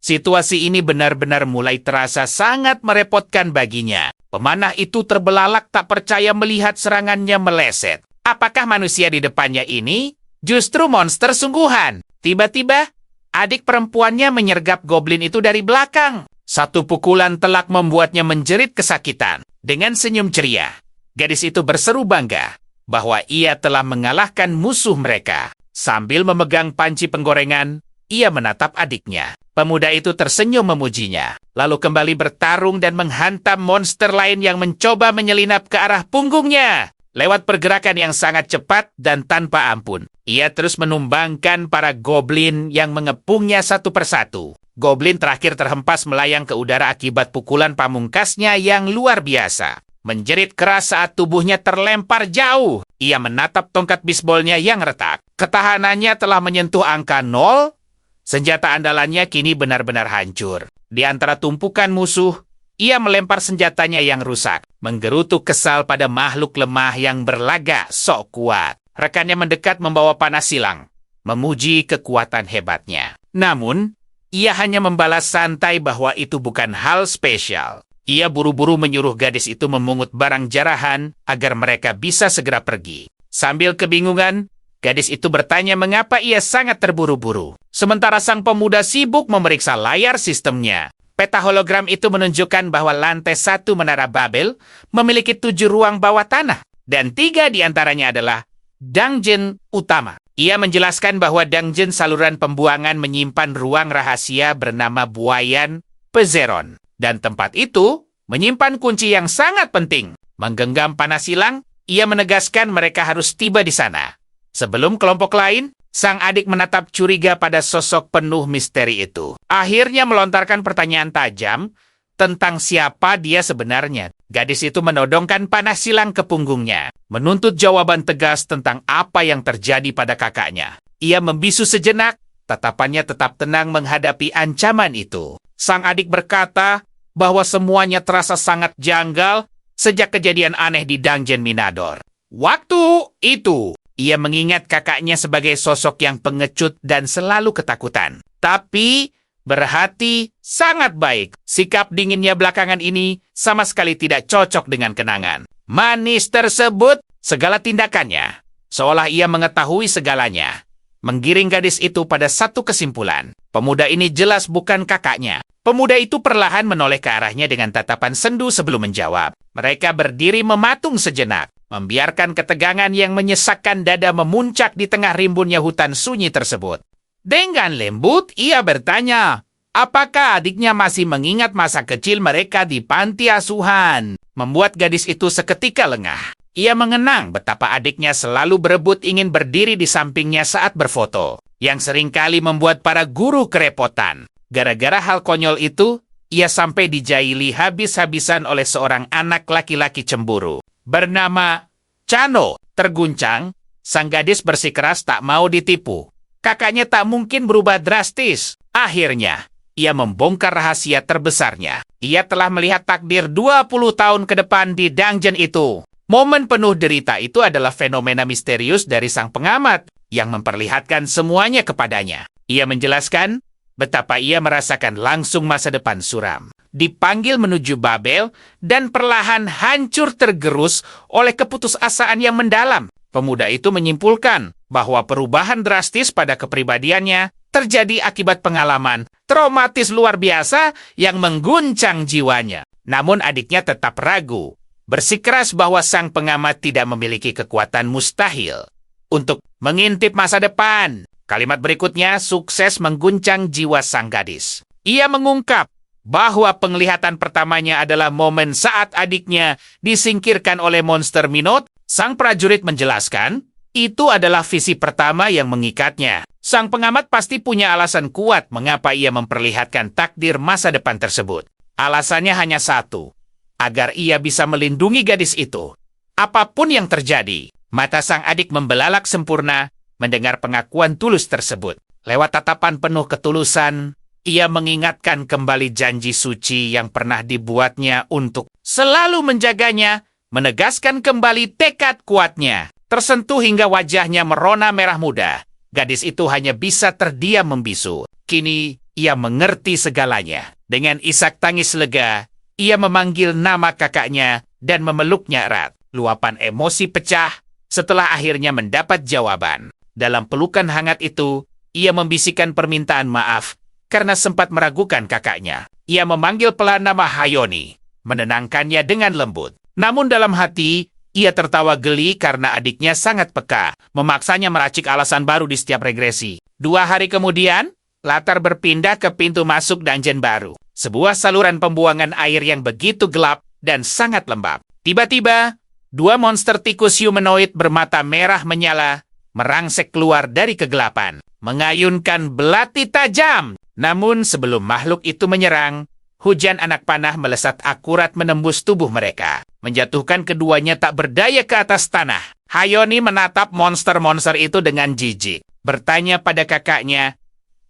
Situasi ini benar-benar mulai terasa sangat merepotkan baginya. Pemanah itu terbelalak tak percaya melihat serangannya meleset. Apakah manusia di depannya ini justru monster sungguhan? Tiba-tiba, adik perempuannya menyergap goblin itu dari belakang. Satu pukulan telak membuatnya menjerit kesakitan. Dengan senyum ceria, gadis itu berseru bangga bahwa ia telah mengalahkan musuh mereka. Sambil memegang panci penggorengan, ia menatap adiknya. Pemuda itu tersenyum memujinya, lalu kembali bertarung dan menghantam monster lain yang mencoba menyelinap ke arah punggungnya. Lewat pergerakan yang sangat cepat dan tanpa ampun, ia terus menumbangkan para goblin yang mengepungnya satu persatu. Goblin terakhir terhempas melayang ke udara akibat pukulan pamungkasnya yang luar biasa. Menjerit keras saat tubuhnya terlempar jauh. Ia menatap tongkat bisbolnya yang retak. Ketahanannya telah menyentuh angka 0. Senjata andalannya kini benar-benar hancur. Di antara tumpukan musuh, ia melempar senjatanya yang rusak, menggerutu kesal pada makhluk lemah yang berlagak sok kuat. Rekannya mendekat membawa panas silang, memuji kekuatan hebatnya. Namun, ia hanya membalas santai bahwa itu bukan hal spesial. Ia buru-buru menyuruh gadis itu memungut barang jarahan agar mereka bisa segera pergi. Sambil kebingungan, gadis itu bertanya mengapa ia sangat terburu-buru. Sementara sang pemuda sibuk memeriksa layar sistemnya. Peta hologram itu menunjukkan bahwa lantai 1 Menara Babel memiliki 7 ruang bawah tanah. Dan 3 diantaranya adalah dungeon utama. Ia menjelaskan bahwa dungeon saluran pembuangan menyimpan ruang rahasia bernama Buayan Pezeron. Dan tempat itu menyimpan kunci yang sangat penting. Menggenggam panas silang, ia menegaskan mereka harus tiba di sana. Sebelum kelompok lain, sang adik menatap curiga pada sosok penuh misteri itu. Akhirnya melontarkan pertanyaan tajam tentang siapa dia sebenarnya. Gadis itu menodongkan panas silang ke punggungnya, menuntut jawaban tegas tentang apa yang terjadi pada kakaknya. Ia membisu sejenak, tatapannya tetap tenang menghadapi ancaman itu. Sang adik berkata bahwa semuanya terasa sangat janggal sejak kejadian aneh di Dungeon Minador. Waktu itu, ia mengingat kakaknya sebagai sosok yang pengecut dan selalu ketakutan. Tapi berhati sangat baik. Sikap dinginnya belakangan ini sama sekali tidak cocok dengan kenangan. Manis tersebut segala tindakannya, seolah ia mengetahui segalanya. Menggiring gadis itu pada satu kesimpulan. Pemuda ini jelas bukan kakaknya. Pemuda itu perlahan menoleh ke arahnya dengan tatapan sendu sebelum menjawab. Mereka berdiri mematung sejenak, membiarkan ketegangan yang menyesakkan dada memuncak di tengah rimbunnya hutan sunyi tersebut. Dengan lembut, ia bertanya, apakah adiknya masih mengingat masa kecil mereka di panti asuhan? Membuat gadis itu seketika lengah. Ia mengenang betapa adiknya selalu berebut ingin berdiri di sampingnya saat berfoto, yang seringkali membuat para guru kerepotan. Gara-gara hal konyol itu, ia sampai dijaili habis-habisan oleh seorang anak laki-laki cemburu. Bernama Chano. Terguncang, sang gadis bersikeras tak mau ditipu. Kakaknya tak mungkin berubah drastis. Akhirnya, ia membongkar rahasia terbesarnya. Ia telah melihat takdir 20 tahun ke depan di dungeon itu. Momen penuh derita itu adalah fenomena misterius dari sang pengamat yang memperlihatkan semuanya kepadanya. Ia menjelaskan betapa ia merasakan langsung masa depan suram. Dipanggil menuju Babel dan perlahan hancur tergerus oleh keputusasaan yang mendalam. Pemuda itu menyimpulkan bahwa perubahan drastis pada kepribadiannya terjadi akibat pengalaman traumatis luar biasa yang mengguncang jiwanya. Namun adiknya tetap ragu, bersikeras bahwa sang pengamat tidak memiliki kekuatan mustahil untuk mengintip masa depan. Kalimat berikutnya sukses mengguncang jiwa sang gadis. Ia mengungkap bahwa penglihatan pertamanya adalah momen saat adiknya disingkirkan oleh monster Minot. Sang prajurit menjelaskan, itu adalah visi pertama yang mengikatnya. Sang pengamat pasti punya alasan kuat mengapa ia memperlihatkan takdir masa depan tersebut. Alasannya hanya satu, agar ia bisa melindungi gadis itu. Apapun yang terjadi, mata sang adik membelalak sempurna mendengar pengakuan tulus tersebut. Lewat tatapan penuh ketulusan, ia mengingatkan kembali janji suci yang pernah dibuatnya untuk selalu menjaganya, menegaskan kembali tekad kuatnya. Tersentuh hingga wajahnya merona merah muda, gadis itu hanya bisa terdiam membisu. Kini ia mengerti segalanya. Dengan isak tangis lega, ia memanggil nama kakaknya dan memeluknya erat. Luapan emosi pecah setelah akhirnya mendapat jawaban. Dalam pelukan hangat itu, ia membisikkan permintaan maaf karena sempat meragukan kakaknya. Ia memanggil pelan nama Hayoni, menenangkannya dengan lembut. Namun dalam hati, ia tertawa geli karena adiknya sangat peka, memaksanya meracik alasan baru di setiap regresi. 2 hari kemudian, latar berpindah ke pintu masuk dungeon baru. Sebuah saluran pembuangan air yang begitu gelap dan sangat lembab. Tiba-tiba, 2 monster tikus humanoid bermata merah menyala, merangsek keluar dari kegelapan, mengayunkan belati tajam. Namun sebelum makhluk itu menyerang, hujan anak panah melesat akurat menembus tubuh mereka, menjatuhkan keduanya tak berdaya ke atas tanah. Hayoni menatap monster-monster itu dengan jijik, bertanya pada kakaknya,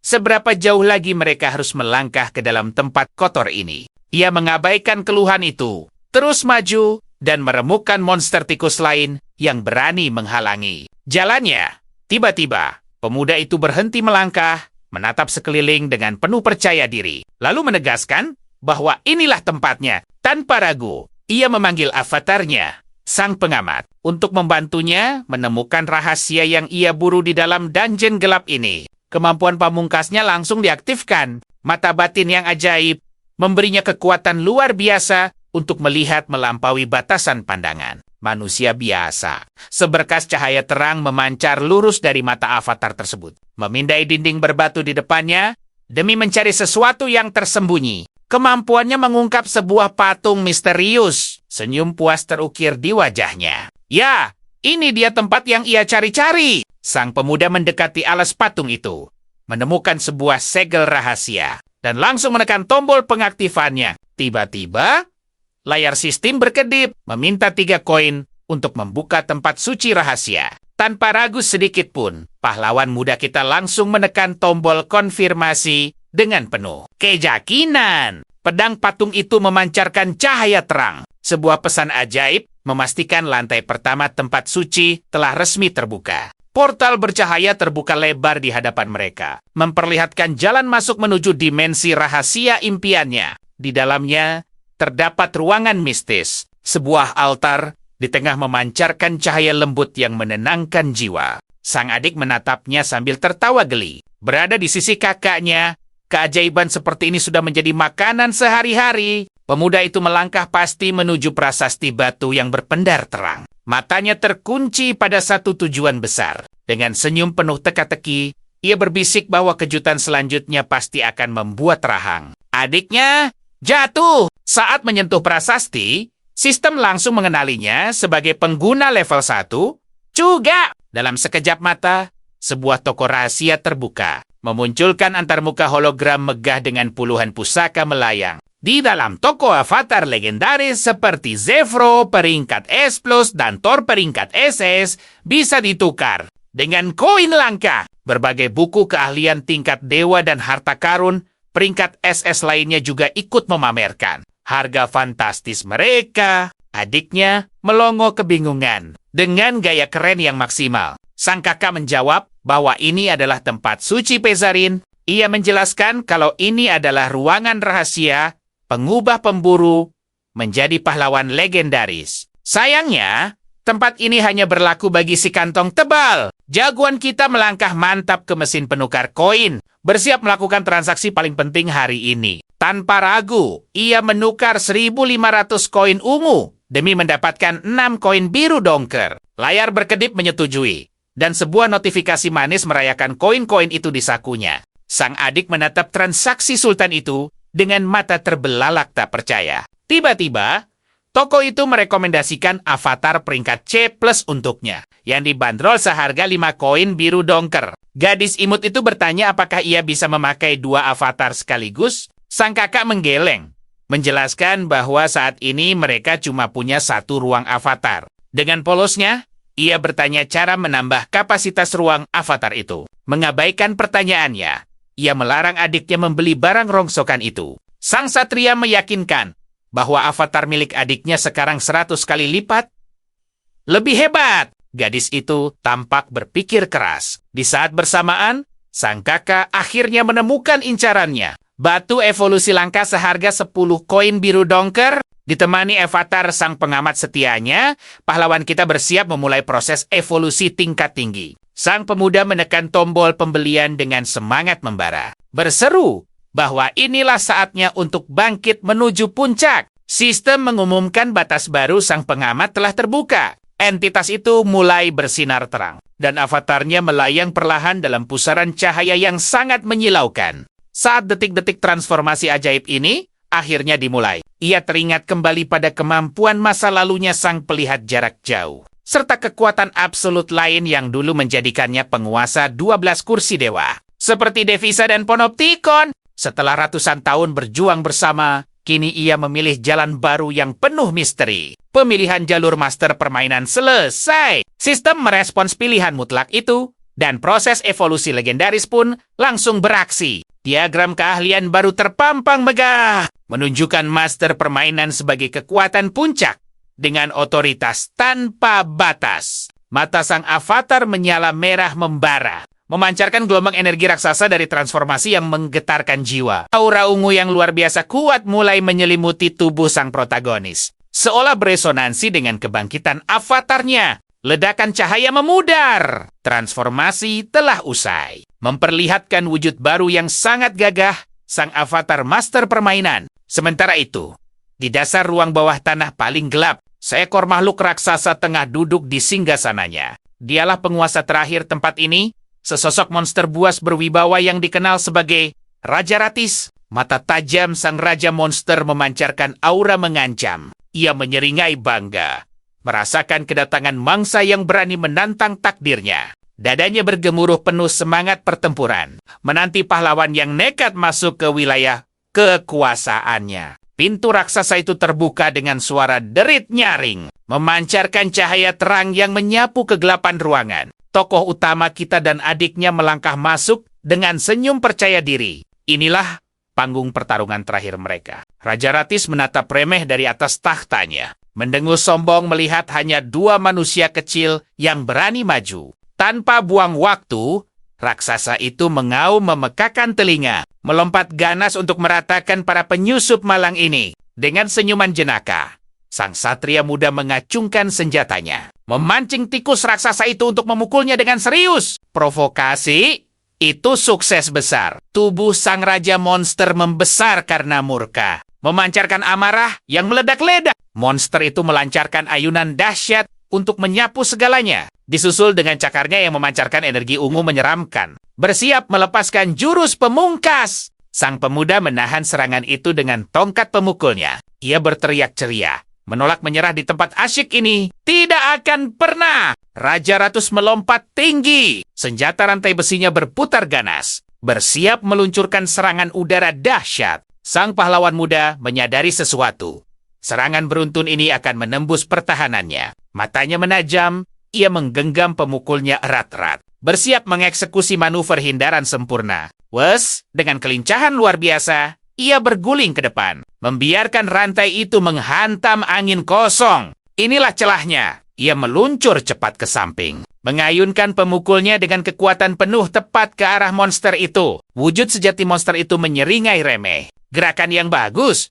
seberapa jauh lagi mereka harus melangkah ke dalam tempat kotor ini. Ia mengabaikan keluhan itu, terus maju, dan meremukkan monster tikus lain yang berani menghalangi jalannya. Tiba-tiba, pemuda itu berhenti melangkah, menatap sekeliling dengan penuh percaya diri, lalu menegaskan bahwa inilah tempatnya. Tanpa ragu, ia memanggil avatarnya, sang pengamat, untuk membantunya menemukan rahasia yang ia buru di dalam dungeon gelap ini. Kemampuan pamungkasnya langsung diaktifkan. Mata batin yang ajaib memberinya kekuatan luar biasa untuk melihat melampaui batasan pandangan manusia biasa. Seberkas cahaya terang memancar lurus dari mata avatar tersebut, memindai dinding berbatu di depannya demi mencari sesuatu yang tersembunyi. Kemampuannya mengungkap sebuah patung misterius. Senyum puas terukir di wajahnya. Ya, ini dia tempat yang ia cari-cari. Sang pemuda mendekati alas patung itu, menemukan sebuah segel rahasia, dan langsung menekan tombol pengaktifannya. Tiba-tiba, layar sistem berkedip, meminta 3 koin untuk membuka tempat suci rahasia. Tanpa ragu sedikit pun, pahlawan muda kita langsung menekan tombol konfirmasi dengan penuh keyakinan. Pedang patung itu memancarkan cahaya terang. Sebuah pesan ajaib memastikan lantai pertama tempat suci telah resmi terbuka. Portal bercahaya terbuka lebar di hadapan mereka, memperlihatkan jalan masuk menuju dimensi rahasia impiannya. Di dalamnya, terdapat ruangan mistis, sebuah altar di tengah memancarkan cahaya lembut yang menenangkan jiwa. Sang adik menatapnya sambil tertawa geli. Berada di sisi kakaknya, keajaiban seperti ini sudah menjadi makanan sehari-hari. Pemuda itu melangkah pasti menuju prasasti batu yang berpendar terang. Matanya terkunci pada satu tujuan besar. Dengan senyum penuh teka-teki, ia berbisik bahwa kejutan selanjutnya pasti akan membuat rahang. Adiknya jatuh. Saat menyentuh prasasti, sistem langsung mengenalinya sebagai pengguna level 1 juga. Dalam sekejap mata, sebuah toko rahasia terbuka, memunculkan antarmuka hologram megah dengan puluhan pusaka melayang. Di dalam toko avatar legendaris seperti Zefro peringkat S+, dan Thor peringkat SS bisa ditukar dengan koin langka. Berbagai buku keahlian tingkat dewa dan harta karun peringkat SS lainnya juga ikut memamerkan harga fantastis mereka. Adiknya melongo kebingungan. Dengan gaya keren yang maksimal, sang kakak menjawab bahwa ini adalah tempat suci Pezarin. Ia menjelaskan kalau ini adalah ruangan rahasia pengubah pemburu menjadi pahlawan legendaris. Sayangnya, tempat ini hanya berlaku bagi si kantong tebal. Jagoan kita melangkah mantap ke mesin penukar koin, bersiap melakukan transaksi paling penting hari ini. Tanpa ragu, ia menukar 1.500 koin ungu demi mendapatkan 6 koin biru dongker. Layar berkedip menyetujui, dan sebuah notifikasi manis merayakan koin-koin itu di sakunya. Sang adik menatap transaksi sultan itu dengan mata terbelalak tak percaya. Tiba-tiba, toko itu merekomendasikan avatar peringkat C+ untuknya, yang dibanderol seharga 5 koin biru dongker. Gadis imut itu bertanya apakah ia bisa memakai 2 avatar sekaligus. Sang kakak menggeleng, menjelaskan bahwa saat ini mereka cuma punya 1 ruang avatar. Dengan polosnya, ia bertanya cara menambah kapasitas ruang avatar itu. Mengabaikan pertanyaannya, ia melarang adiknya membeli barang rongsokan itu. Sang satria meyakinkan bahwa avatar milik adiknya sekarang 100 kali lipat lebih hebat. Gadis itu tampak berpikir keras. Di saat bersamaan, sang kakak akhirnya menemukan incarannya. Batu evolusi langka seharga 10 koin biru dongker, ditemani avatar sang pengamat setianya, pahlawan kita bersiap memulai proses evolusi tingkat tinggi. Sang pemuda menekan tombol pembelian dengan semangat membara. Berseru bahwa inilah saatnya untuk bangkit menuju puncak. Sistem mengumumkan batas baru sang pengamat telah terbuka. Entitas itu mulai bersinar terang, dan avatarnya melayang perlahan dalam pusaran cahaya yang sangat menyilaukan. Saat detik-detik transformasi ajaib ini akhirnya dimulai, ia teringat kembali pada kemampuan masa lalunya sang pelihat jarak jauh, serta kekuatan absolut lain yang dulu menjadikannya penguasa 12 kursi dewa. Seperti Devisa dan Panopticon, setelah ratusan tahun berjuang bersama, kini ia memilih jalan baru yang penuh misteri. Pemilihan jalur master permainan selesai. Sistem merespons pilihan mutlak itu, dan proses evolusi legendaris pun langsung beraksi. Diagram keahlian baru terpampang megah, menunjukkan master permainan sebagai kekuatan puncak dengan otoritas tanpa batas. Mata sang avatar menyala merah membara, memancarkan gelombang energi raksasa dari transformasi yang menggetarkan jiwa. Aura ungu yang luar biasa kuat mulai menyelimuti tubuh sang protagonis, seolah beresonansi dengan kebangkitan avatarnya. Ledakan cahaya memudar. Transformasi telah usai, memperlihatkan wujud baru yang sangat gagah, sang avatar master permainan. Sementara itu, di dasar ruang bawah tanah paling gelap, seekor makhluk raksasa tengah duduk di singgasananya. Dialah penguasa terakhir tempat ini, sesosok monster buas berwibawa yang dikenal sebagai Raja Ratis. Mata tajam sang raja monster memancarkan aura mengancam. Ia menyeringai bangga, merasakan kedatangan mangsa yang berani menantang takdirnya. Dadanya bergemuruh penuh semangat pertempuran, menanti pahlawan yang nekat masuk ke wilayah kekuasaannya. Pintu raksasa itu terbuka dengan suara derit nyaring, memancarkan cahaya terang yang menyapu kegelapan ruangan. Tokoh utama kita dan adiknya melangkah masuk dengan senyum percaya diri. Inilah panggung pertarungan terakhir mereka. Raja Ratis menatap remeh dari atas tahtanya, mendengus sombong melihat hanya dua manusia kecil yang berani maju. Tanpa buang waktu, raksasa itu mengaum memekakan telinga, melompat ganas untuk meratakan para penyusup malang ini. Dengan senyuman jenaka, sang satria muda mengacungkan senjatanya, memancing tikus raksasa itu untuk memukulnya dengan serius. Provokasi itu sukses besar. Tubuh sang raja monster membesar karena murka, memancarkan amarah yang meledak-ledak. Monster itu melancarkan ayunan dahsyat untuk menyapu segalanya, disusul dengan cakarnya yang memancarkan energi ungu menyeramkan, bersiap melepaskan jurus pemungkas. Sang pemuda menahan serangan itu dengan tongkat pemukulnya. Ia berteriak ceria, menolak menyerah di tempat asyik ini. Tidak akan pernah! Raja Ratus melompat tinggi. Senjata rantai besinya berputar ganas, bersiap meluncurkan serangan udara dahsyat. Sang pahlawan muda menyadari sesuatu. Serangan beruntun ini akan menembus pertahanannya. Matanya menajam, ia menggenggam pemukulnya erat-erat, bersiap mengeksekusi manuver hindaran sempurna. Wes, dengan kelincahan luar biasa, ia berguling ke depan, membiarkan rantai itu menghantam angin kosong. Inilah celahnya. Ia meluncur cepat ke samping, mengayunkan pemukulnya dengan kekuatan penuh tepat ke arah monster itu. Wujud sejati monster itu menyeringai remeh. Gerakan yang bagus,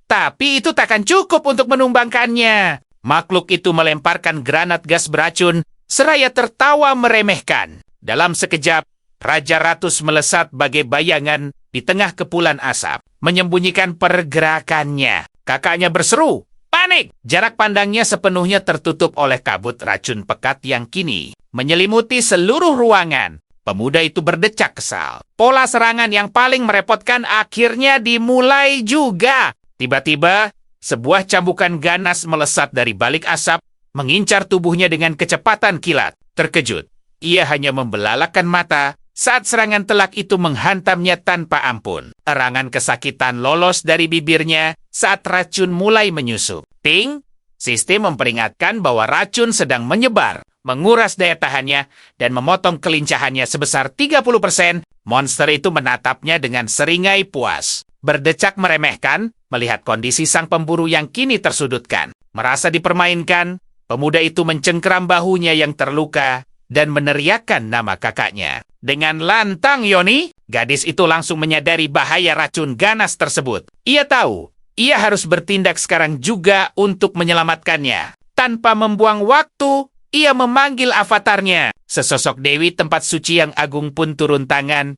tapi itu takkan cukup untuk menumbangkannya. Makhluk itu melemparkan granat gas beracun, seraya tertawa meremehkan. Dalam sekejap, Raja Ratus melesat bagai bayangan di tengah kepulan asap, menyembunyikan pergerakannya. Kakaknya berseru, panik! Jarak pandangnya sepenuhnya tertutup oleh kabut racun pekat yang kini menyelimuti seluruh ruangan. Pemuda itu berdecak kesal. Pola serangan yang paling merepotkan akhirnya dimulai juga. Tiba-tiba, sebuah cambukan ganas melesat dari balik asap, mengincar tubuhnya dengan kecepatan kilat. Terkejut, ia hanya membelalakan mata saat serangan telak itu menghantamnya tanpa ampun. Erangan kesakitan lolos dari bibirnya saat racun mulai menyusup. Ting! Sistem memperingatkan bahwa racun sedang menyebar, menguras daya tahannya, dan memotong kelincahannya sebesar 30%. Monster itu menatapnya dengan seringai puas. Berdecak meremehkan, melihat kondisi sang pemburu yang kini tersudutkan. Merasa dipermainkan, pemuda itu mencengkeram bahunya yang terluka dan meneriakkan nama kakaknya. Dengan lantang, Yoni, Gadis itu langsung menyadari bahaya racun ganas tersebut. Ia tahu, ia harus bertindak sekarang juga untuk menyelamatkannya. Tanpa membuang waktu, ia memanggil avatarnya. Sesosok dewi tempat suci yang agung pun turun tangan,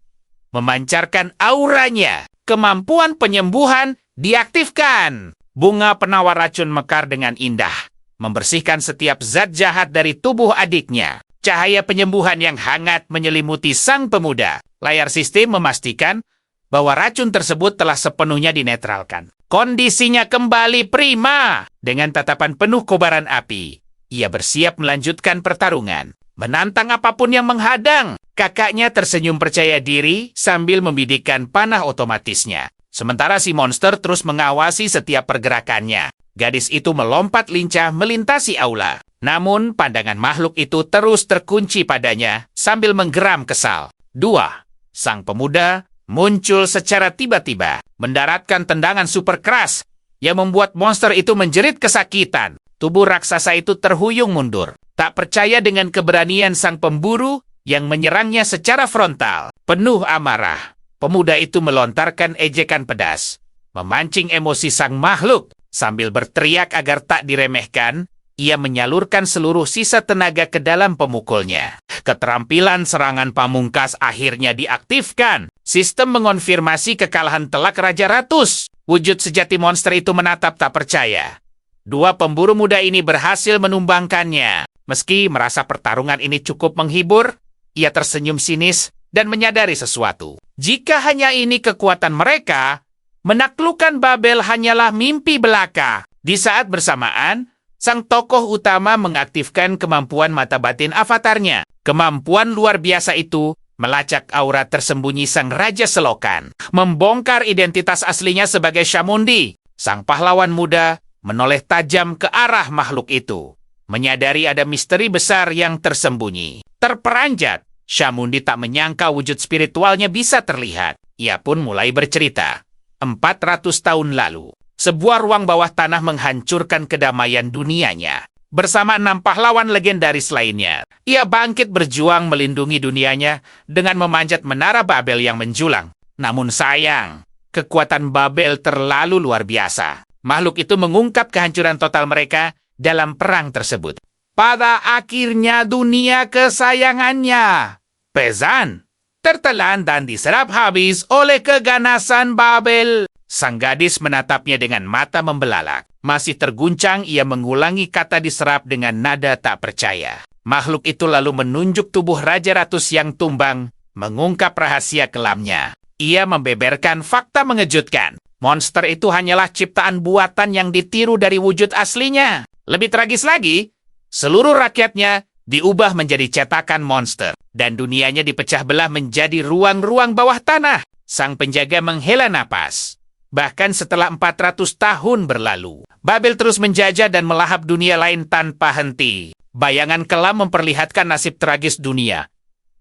memancarkan auranya. Kemampuan penyembuhan diaktifkan. Bunga penawar racun mekar dengan indah, membersihkan setiap zat jahat dari tubuh adiknya. Cahaya penyembuhan yang hangat menyelimuti sang pemuda. Layar sistem memastikan bahwa racun tersebut telah sepenuhnya dinetralkan. Kondisinya kembali prima. Dengan tatapan penuh kobaran api, ia bersiap melanjutkan pertarungan, menantang apapun yang menghadang. Kakaknya tersenyum percaya diri sambil membidikkan panah otomatisnya. Sementara si monster terus mengawasi setiap pergerakannya. Gadis itu melompat lincah melintasi aula. Namun, pandangan makhluk itu terus terkunci padanya sambil menggeram kesal. 2. Sang pemuda muncul secara tiba-tiba, mendaratkan tendangan super keras yang membuat monster itu menjerit kesakitan. Tubuh raksasa itu terhuyung mundur, tak percaya dengan keberanian sang pemburu yang menyerangnya secara frontal. Penuh amarah, pemuda itu melontarkan ejekan pedas, memancing emosi sang makhluk. Sambil berteriak agar tak diremehkan, ia menyalurkan seluruh sisa tenaga ke dalam pemukulnya. Keterampilan serangan pamungkas akhirnya diaktifkan. Sistem mengonfirmasi kekalahan telak Raja Ratus. Wujud sejati monster itu menatap tak percaya. 2 pemburu muda ini berhasil menumbangkannya. Meski merasa pertarungan ini cukup menghibur, ia tersenyum sinis dan menyadari sesuatu. Jika hanya ini kekuatan mereka, menaklukkan Babel hanyalah mimpi belaka. Di saat bersamaan, sang tokoh utama mengaktifkan kemampuan mata batin avatarnya. Kemampuan luar biasa itu melacak aura tersembunyi sang Raja Selokan, membongkar identitas aslinya sebagai Syamundi. Sang pahlawan muda menoleh tajam ke arah makhluk itu, menyadari ada misteri besar yang tersembunyi. Terperanjat, Syamundi tak menyangka wujud spiritualnya bisa terlihat. Ia pun mulai bercerita. 400 tahun lalu, sebuah ruang bawah tanah menghancurkan kedamaian dunianya. Bersama 6 pahlawan legendaris lainnya, ia bangkit berjuang melindungi dunianya dengan memanjat menara Babel yang menjulang. Namun sayang, kekuatan Babel terlalu luar biasa. Makhluk itu mengungkap kehancuran total mereka dalam perang tersebut. Pada akhirnya dunia kesayangannya, Pezan, tertelan dan diserap habis oleh keganasan Babel. Sang gadis menatapnya dengan mata membelalak. Masih terguncang, ia mengulangi kata diserap dengan nada tak percaya. Makhluk itu lalu menunjuk tubuh Raja Ratus yang tumbang, mengungkap rahasia kelamnya. Ia membeberkan fakta mengejutkan. Monster itu hanyalah ciptaan buatan yang ditiru dari wujud aslinya. Lebih tragis lagi, seluruh rakyatnya diubah menjadi cetakan monster, dan dunianya dipecah belah menjadi ruang-ruang bawah tanah. Sang penjaga menghela napas. Bahkan setelah 400 tahun berlalu, Babel terus menjajah dan melahap dunia lain tanpa henti. Bayangan kelam memperlihatkan nasib tragis dunia.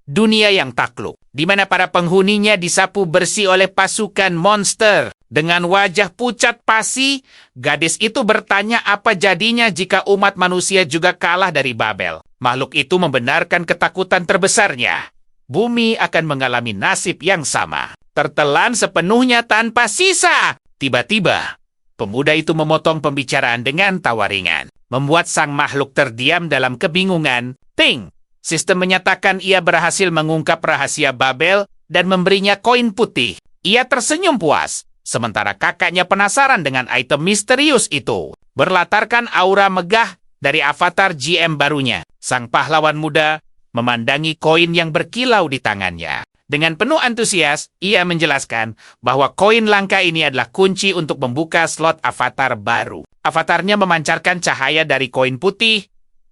Dunia yang takluk, di mana para penghuninya disapu bersih oleh pasukan monster. Dengan wajah pucat pasi, gadis itu bertanya apa jadinya jika umat manusia juga kalah dari Babel. Makhluk itu membenarkan ketakutan terbesarnya. Bumi akan mengalami nasib yang sama, tertelan sepenuhnya tanpa sisa. Tiba-tiba, pemuda itu memotong pembicaraan dengan tawa ringan, membuat sang makhluk terdiam dalam kebingungan. Ting! Sistem menyatakan ia berhasil mengungkap rahasia Babel dan memberinya koin putih. Ia tersenyum puas, sementara kakaknya penasaran dengan item misterius itu. Berlatarkan aura megah dari avatar GM barunya, sang pahlawan muda memandangi koin yang berkilau di tangannya. Dengan penuh antusias, ia menjelaskan bahwa koin langka ini adalah kunci untuk membuka slot avatar baru. Avatarnya memancarkan cahaya dari koin putih,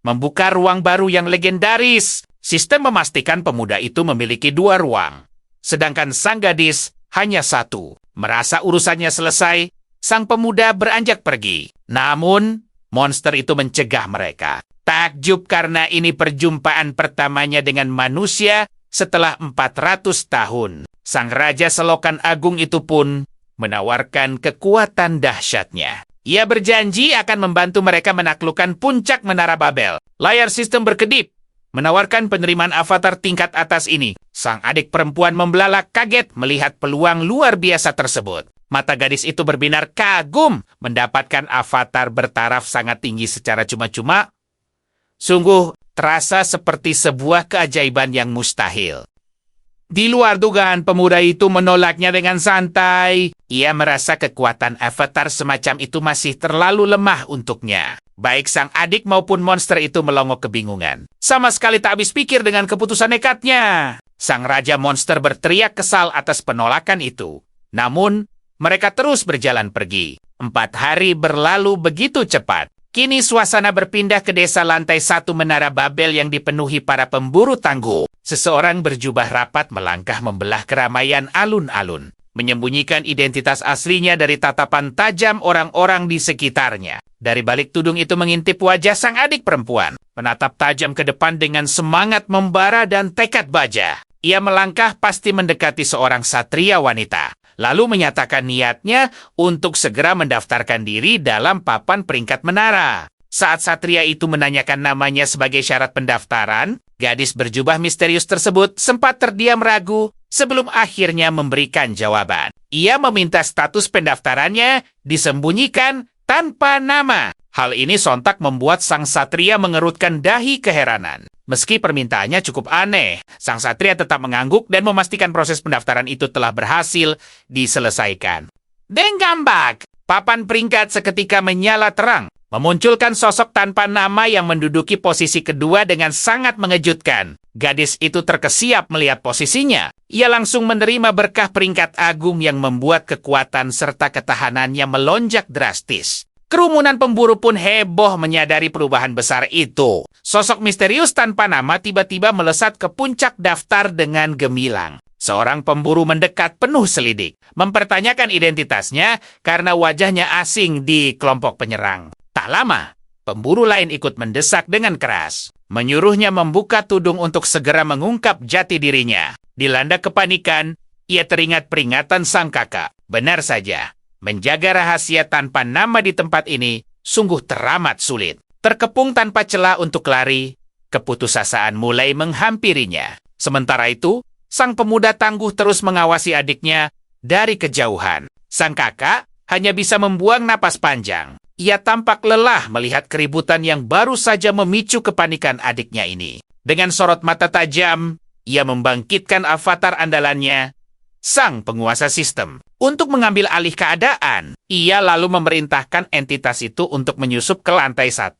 membuka ruang baru yang legendaris. Sistem memastikan pemuda itu memiliki 2 ruang, sedangkan sang gadis hanya 1. Merasa urusannya selesai, sang pemuda beranjak pergi. Namun, monster itu mencegah mereka. Takjub karena ini perjumpaan pertamanya dengan manusia setelah 400 tahun. Sang Raja Selokan Agung itu pun menawarkan kekuatan dahsyatnya. Ia berjanji akan membantu mereka menaklukkan puncak Menara Babel. Layar sistem berkedip. menawarkan penerimaan avatar tingkat atas ini. Sang adik perempuan membelalak kaget melihat peluang luar biasa tersebut. Mata gadis itu berbinar kagum mendapatkan avatar bertaraf sangat tinggi secara cuma-cuma. Sungguh terasa seperti sebuah keajaiban yang mustahil. Di luar dugaan, pemuda itu menolaknya dengan santai. Ia merasa kekuatan avatar semacam itu masih terlalu lemah untuknya. Baik sang adik maupun monster itu melongo kebingungan. Sama sekali tak habis pikir dengan keputusan nekatnya. Sang raja monster berteriak kesal atas penolakan itu. Namun, mereka terus berjalan pergi. 4 hari berlalu begitu cepat. Kini suasana berpindah ke desa lantai 1 Menara Babel yang dipenuhi para pemburu tangguh. Seseorang berjubah rapat melangkah membelah keramaian alun-alun, menyembunyikan identitas aslinya dari tatapan tajam orang-orang di sekitarnya. Dari balik tudung itu mengintip wajah sang adik perempuan, menatap tajam ke depan dengan semangat membara dan tekad baja. Ia melangkah pasti mendekati seorang satria wanita, lalu menyatakan niatnya untuk segera mendaftarkan diri dalam papan peringkat menara. Saat satria itu menanyakan namanya sebagai syarat pendaftaran, gadis berjubah misterius tersebut sempat terdiam ragu sebelum akhirnya memberikan jawaban. Ia meminta status pendaftarannya disembunyikan tanpa nama. Hal ini sontak membuat sang satria mengerutkan dahi keheranan. Meski permintaannya cukup aneh, sang satria tetap mengangguk dan memastikan proses pendaftaran itu telah berhasil diselesaikan. Denggambak! Papan peringkat seketika menyala terang, memunculkan sosok tanpa nama yang menduduki posisi kedua dengan sangat mengejutkan. Gadis itu terkesiap melihat posisinya. Ia langsung menerima berkah peringkat agung yang membuat kekuatan serta ketahanannya melonjak drastis. Kerumunan pemburu pun heboh menyadari perubahan besar itu. Sosok misterius tanpa nama tiba-tiba melesat ke puncak daftar dengan gemilang. Seorang pemburu mendekat penuh selidik, mempertanyakan identitasnya karena wajahnya asing di kelompok penyerang. Tak lama, pemburu lain ikut mendesak dengan keras, menyuruhnya membuka tudung untuk segera mengungkap jati dirinya. Dilanda kepanikan, ia teringat peringatan sang kakak. Benar saja, menjaga rahasia tanpa nama di tempat ini sungguh teramat sulit. Terkepung tanpa celah untuk lari, keputusasaan mulai menghampirinya. Sementara itu, sang pemuda tangguh terus mengawasi adiknya dari kejauhan. Sang kakak hanya bisa membuang napas panjang. Ia tampak lelah melihat keributan yang baru saja memicu kepanikan adiknya ini. Dengan sorot mata tajam, ia membangkitkan avatar andalannya, sang penguasa sistem. Untuk mengambil alih keadaan, ia lalu memerintahkan entitas itu untuk menyusup ke lantai 1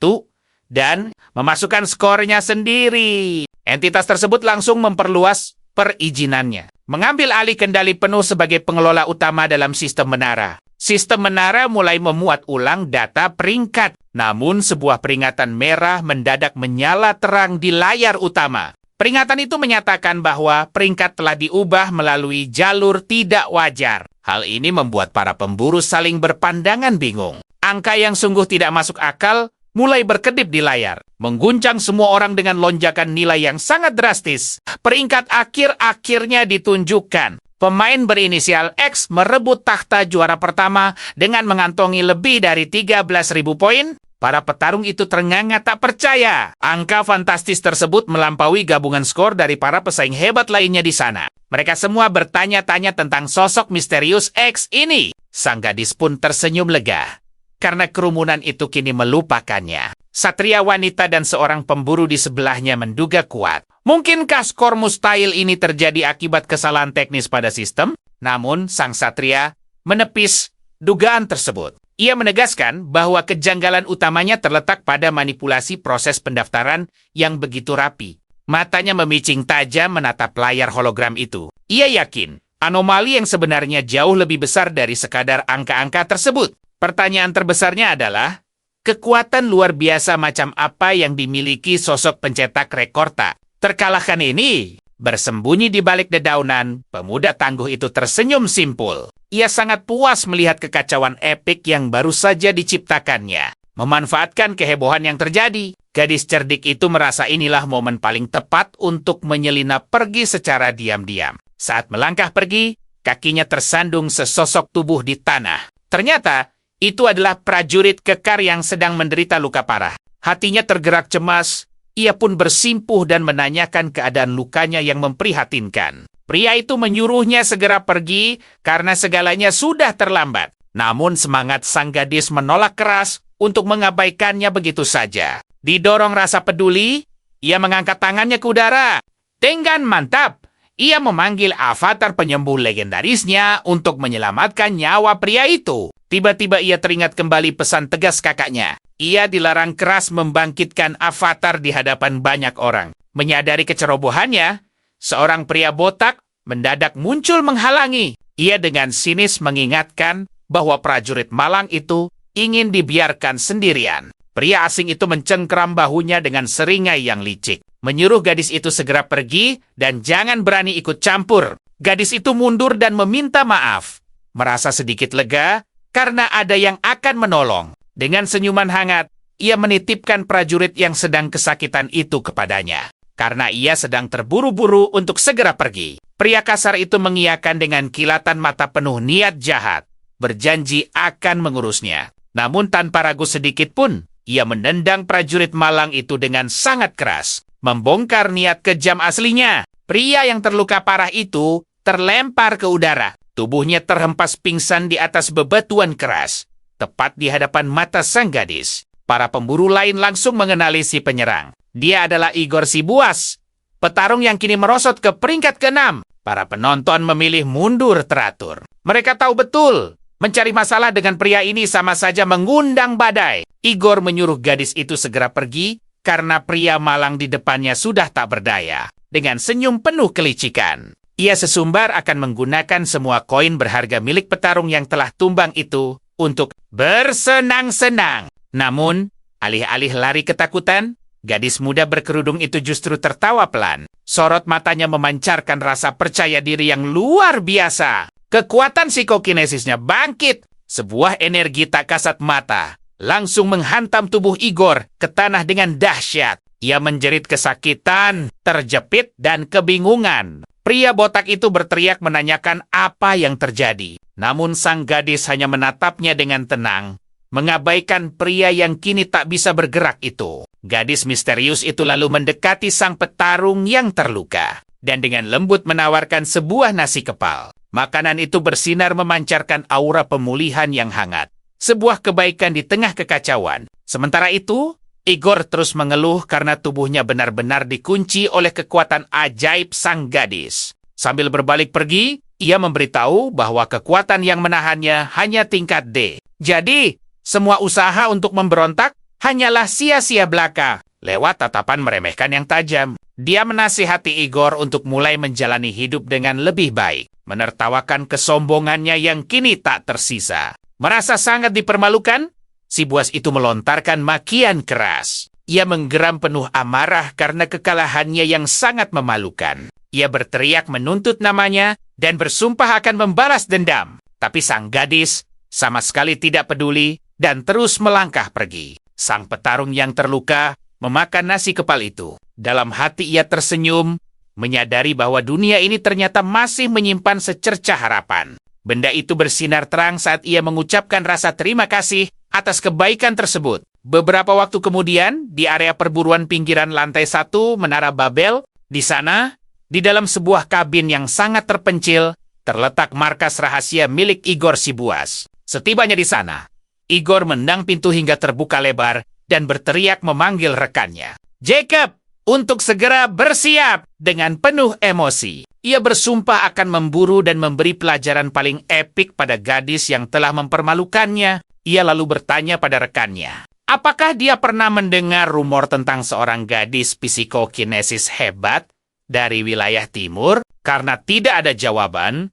dan memasukkan skornya sendiri. Entitas tersebut langsung memperluas perizinannya, mengambil alih kendali penuh sebagai pengelola utama dalam sistem menara. Sistem menara mulai memuat ulang data peringkat, namun sebuah peringatan merah mendadak menyala terang di layar utama. Peringatan itu menyatakan bahwa peringkat telah diubah melalui jalur tidak wajar. Hal ini membuat para pemburu saling berpandangan bingung. Angka yang sungguh tidak masuk akal mulai berkedip di layar, mengguncang semua orang dengan lonjakan nilai yang sangat drastis. Peringkat akhir akhirnya ditunjukkan. Pemain berinisial X merebut takhta juara pertama dengan mengantongi lebih dari 13.000 poin. Para petarung itu ternganga tak percaya. Angka fantastis tersebut melampaui gabungan skor dari para pesaing hebat lainnya di sana. Mereka semua bertanya-tanya tentang sosok misterius X ini. Sang gadis pun tersenyum lega, karena kerumunan itu kini melupakannya. Satria wanita dan seorang pemburu di sebelahnya menduga kuat. Mungkinkah skor mustahil ini terjadi akibat kesalahan teknis pada sistem? Namun, sang satria menepis dugaan tersebut. Ia menegaskan bahwa kejanggalan utamanya terletak pada manipulasi proses pendaftaran yang begitu rapi. Matanya memicing tajam menatap layar hologram itu. Ia yakin anomali yang sebenarnya jauh lebih besar dari sekadar angka-angka tersebut. Pertanyaan terbesarnya adalah, kekuatan luar biasa macam apa yang dimiliki sosok pencetak rekor tak terkalahkan ini? Bersembunyi di balik dedaunan, pemuda tangguh itu tersenyum simpul. Ia sangat puas melihat kekacauan epik yang baru saja diciptakannya. Memanfaatkan kehebohan yang terjadi, gadis cerdik itu merasa inilah momen paling tepat untuk menyelinap pergi secara diam-diam. Saat melangkah pergi, kakinya tersandung sesosok tubuh di tanah. Ternyata, itu adalah prajurit kekar yang sedang menderita luka parah. Hatinya tergerak cemas Ia pun bersimpuh dan menanyakan keadaan lukanya yang memprihatinkan. Pria itu menyuruhnya segera pergi karena segalanya sudah terlambat. Namun semangat sang gadis menolak keras untuk mengabaikannya begitu saja. Didorong rasa peduli, ia mengangkat tangannya ke udara. Tenggan mantap! Ia memanggil avatar penyembuh legendarisnya untuk menyelamatkan nyawa pria itu. Tiba-tiba ia teringat kembali pesan tegas kakaknya. Ia dilarang keras membangkitkan avatar di hadapan banyak orang. Menyadari kecerobohannya, seorang pria botak mendadak muncul menghalangi. Ia dengan sinis mengingatkan bahwa prajurit malang itu ingin dibiarkan sendirian. Pria asing itu mencengkeram bahunya dengan seringai yang licik. Menyuruh gadis itu segera pergi dan jangan berani ikut campur. Gadis itu mundur dan meminta maaf. Merasa sedikit lega karena ada yang akan menolong. Dengan senyuman hangat, ia menitipkan prajurit yang sedang kesakitan itu kepadanya. Karena ia sedang terburu-buru untuk segera pergi. Pria kasar itu mengiyakan dengan kilatan mata penuh niat jahat. Berjanji akan mengurusnya. Namun tanpa ragu sedikit pun, ia menendang prajurit malang itu dengan sangat keras. Membongkar niat kejam aslinya. Pria yang terluka parah itu terlempar ke udara. Tubuhnya terhempas pingsan di atas bebatuan keras, tepat di hadapan mata sang gadis. Para pemburu lain langsung mengenali si penyerang. Dia adalah Igor Sibuas, petarung yang kini merosot ke peringkat ke-6. Para penonton memilih mundur teratur. Mereka tahu betul, mencari masalah dengan pria ini sama saja mengundang badai. Igor menyuruh gadis itu segera pergi, karena pria malang di depannya sudah tak berdaya. Dengan senyum penuh kelicikan, ia sesumbar akan menggunakan semua koin berharga milik petarung yang telah tumbang itu untuk bersenang-senang. Namun, alih-alih lari ketakutan, gadis muda berkerudung itu justru tertawa pelan. Sorot matanya memancarkan rasa percaya diri yang luar biasa. Kekuatan psikokinesisnya bangkit. Sebuah energi tak kasat mata langsung menghantam tubuh Igor ke tanah dengan dahsyat. Ia menjerit kesakitan, terjepit, dan kebingungan. Pria botak itu berteriak menanyakan apa yang terjadi. Namun sang gadis hanya menatapnya dengan tenang, mengabaikan pria yang kini tak bisa bergerak itu. Gadis misterius itu lalu mendekati sang petarung yang terluka, dan dengan lembut menawarkan sebuah nasi kepal. Makanan itu bersinar memancarkan aura pemulihan yang hangat. Sebuah kebaikan di tengah kekacauan. Sementara itu, Igor terus mengeluh karena tubuhnya benar-benar dikunci oleh kekuatan ajaib sang gadis. Sambil berbalik pergi, ia memberitahu bahwa kekuatan yang menahannya hanya tingkat D. Jadi, semua usaha untuk memberontak hanyalah sia-sia belaka. Lewat tatapan meremehkan yang tajam, dia menasihati Igor untuk mulai menjalani hidup dengan lebih baik, menertawakan kesombongannya yang kini tak tersisa. Merasa sangat dipermalukan, si buas itu melontarkan makian keras. Ia menggeram penuh amarah karena kekalahannya yang sangat memalukan. Ia berteriak menuntut namanya dan bersumpah akan membalas dendam. Tapi sang gadis sama sekali tidak peduli dan terus melangkah pergi. Sang petarung yang terluka memakan nasi kepal itu. Dalam hati ia tersenyum, menyadari bahwa dunia ini ternyata masih menyimpan secercah harapan. Benda itu bersinar terang saat ia mengucapkan rasa terima kasih atas kebaikan tersebut. Beberapa waktu kemudian, di area perburuan pinggiran lantai 1 Menara Babel, di sana, di dalam sebuah kabin yang sangat terpencil, terletak markas rahasia milik Igor Sibuas. Setibanya di sana, Igor menendang pintu hingga terbuka lebar dan berteriak memanggil rekannya. Jacob, untuk segera bersiap. Dengan penuh emosi, ia bersumpah akan memburu dan memberi pelajaran paling epik pada gadis yang telah mempermalukannya. Ia lalu bertanya pada rekannya, apakah dia pernah mendengar rumor tentang seorang gadis psikokinesis hebat dari wilayah timur? Karena tidak ada jawaban,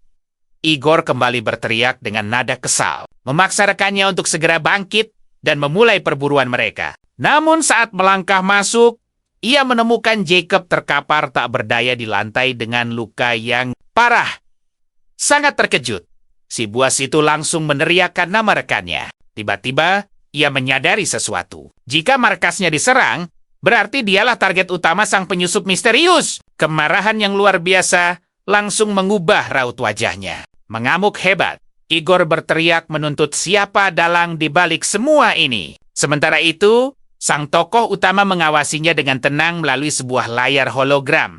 Igor kembali berteriak dengan nada kesal, memaksa rekannya untuk segera bangkit dan memulai perburuan mereka. Namun saat melangkah masuk, ia menemukan Jacob terkapar tak berdaya di lantai dengan luka yang parah. Sangat terkejut, si buas itu langsung meneriakkan nama rekannya. Tiba-tiba, ia menyadari sesuatu. Jika markasnya diserang, berarti dialah target utama sang penyusup misterius. Kemarahan yang luar biasa langsung mengubah raut wajahnya. Mengamuk hebat, Igor berteriak menuntut siapa dalang di balik semua ini. Sementara itu, Sang tokoh utama mengawasinya dengan tenang melalui sebuah layar hologram.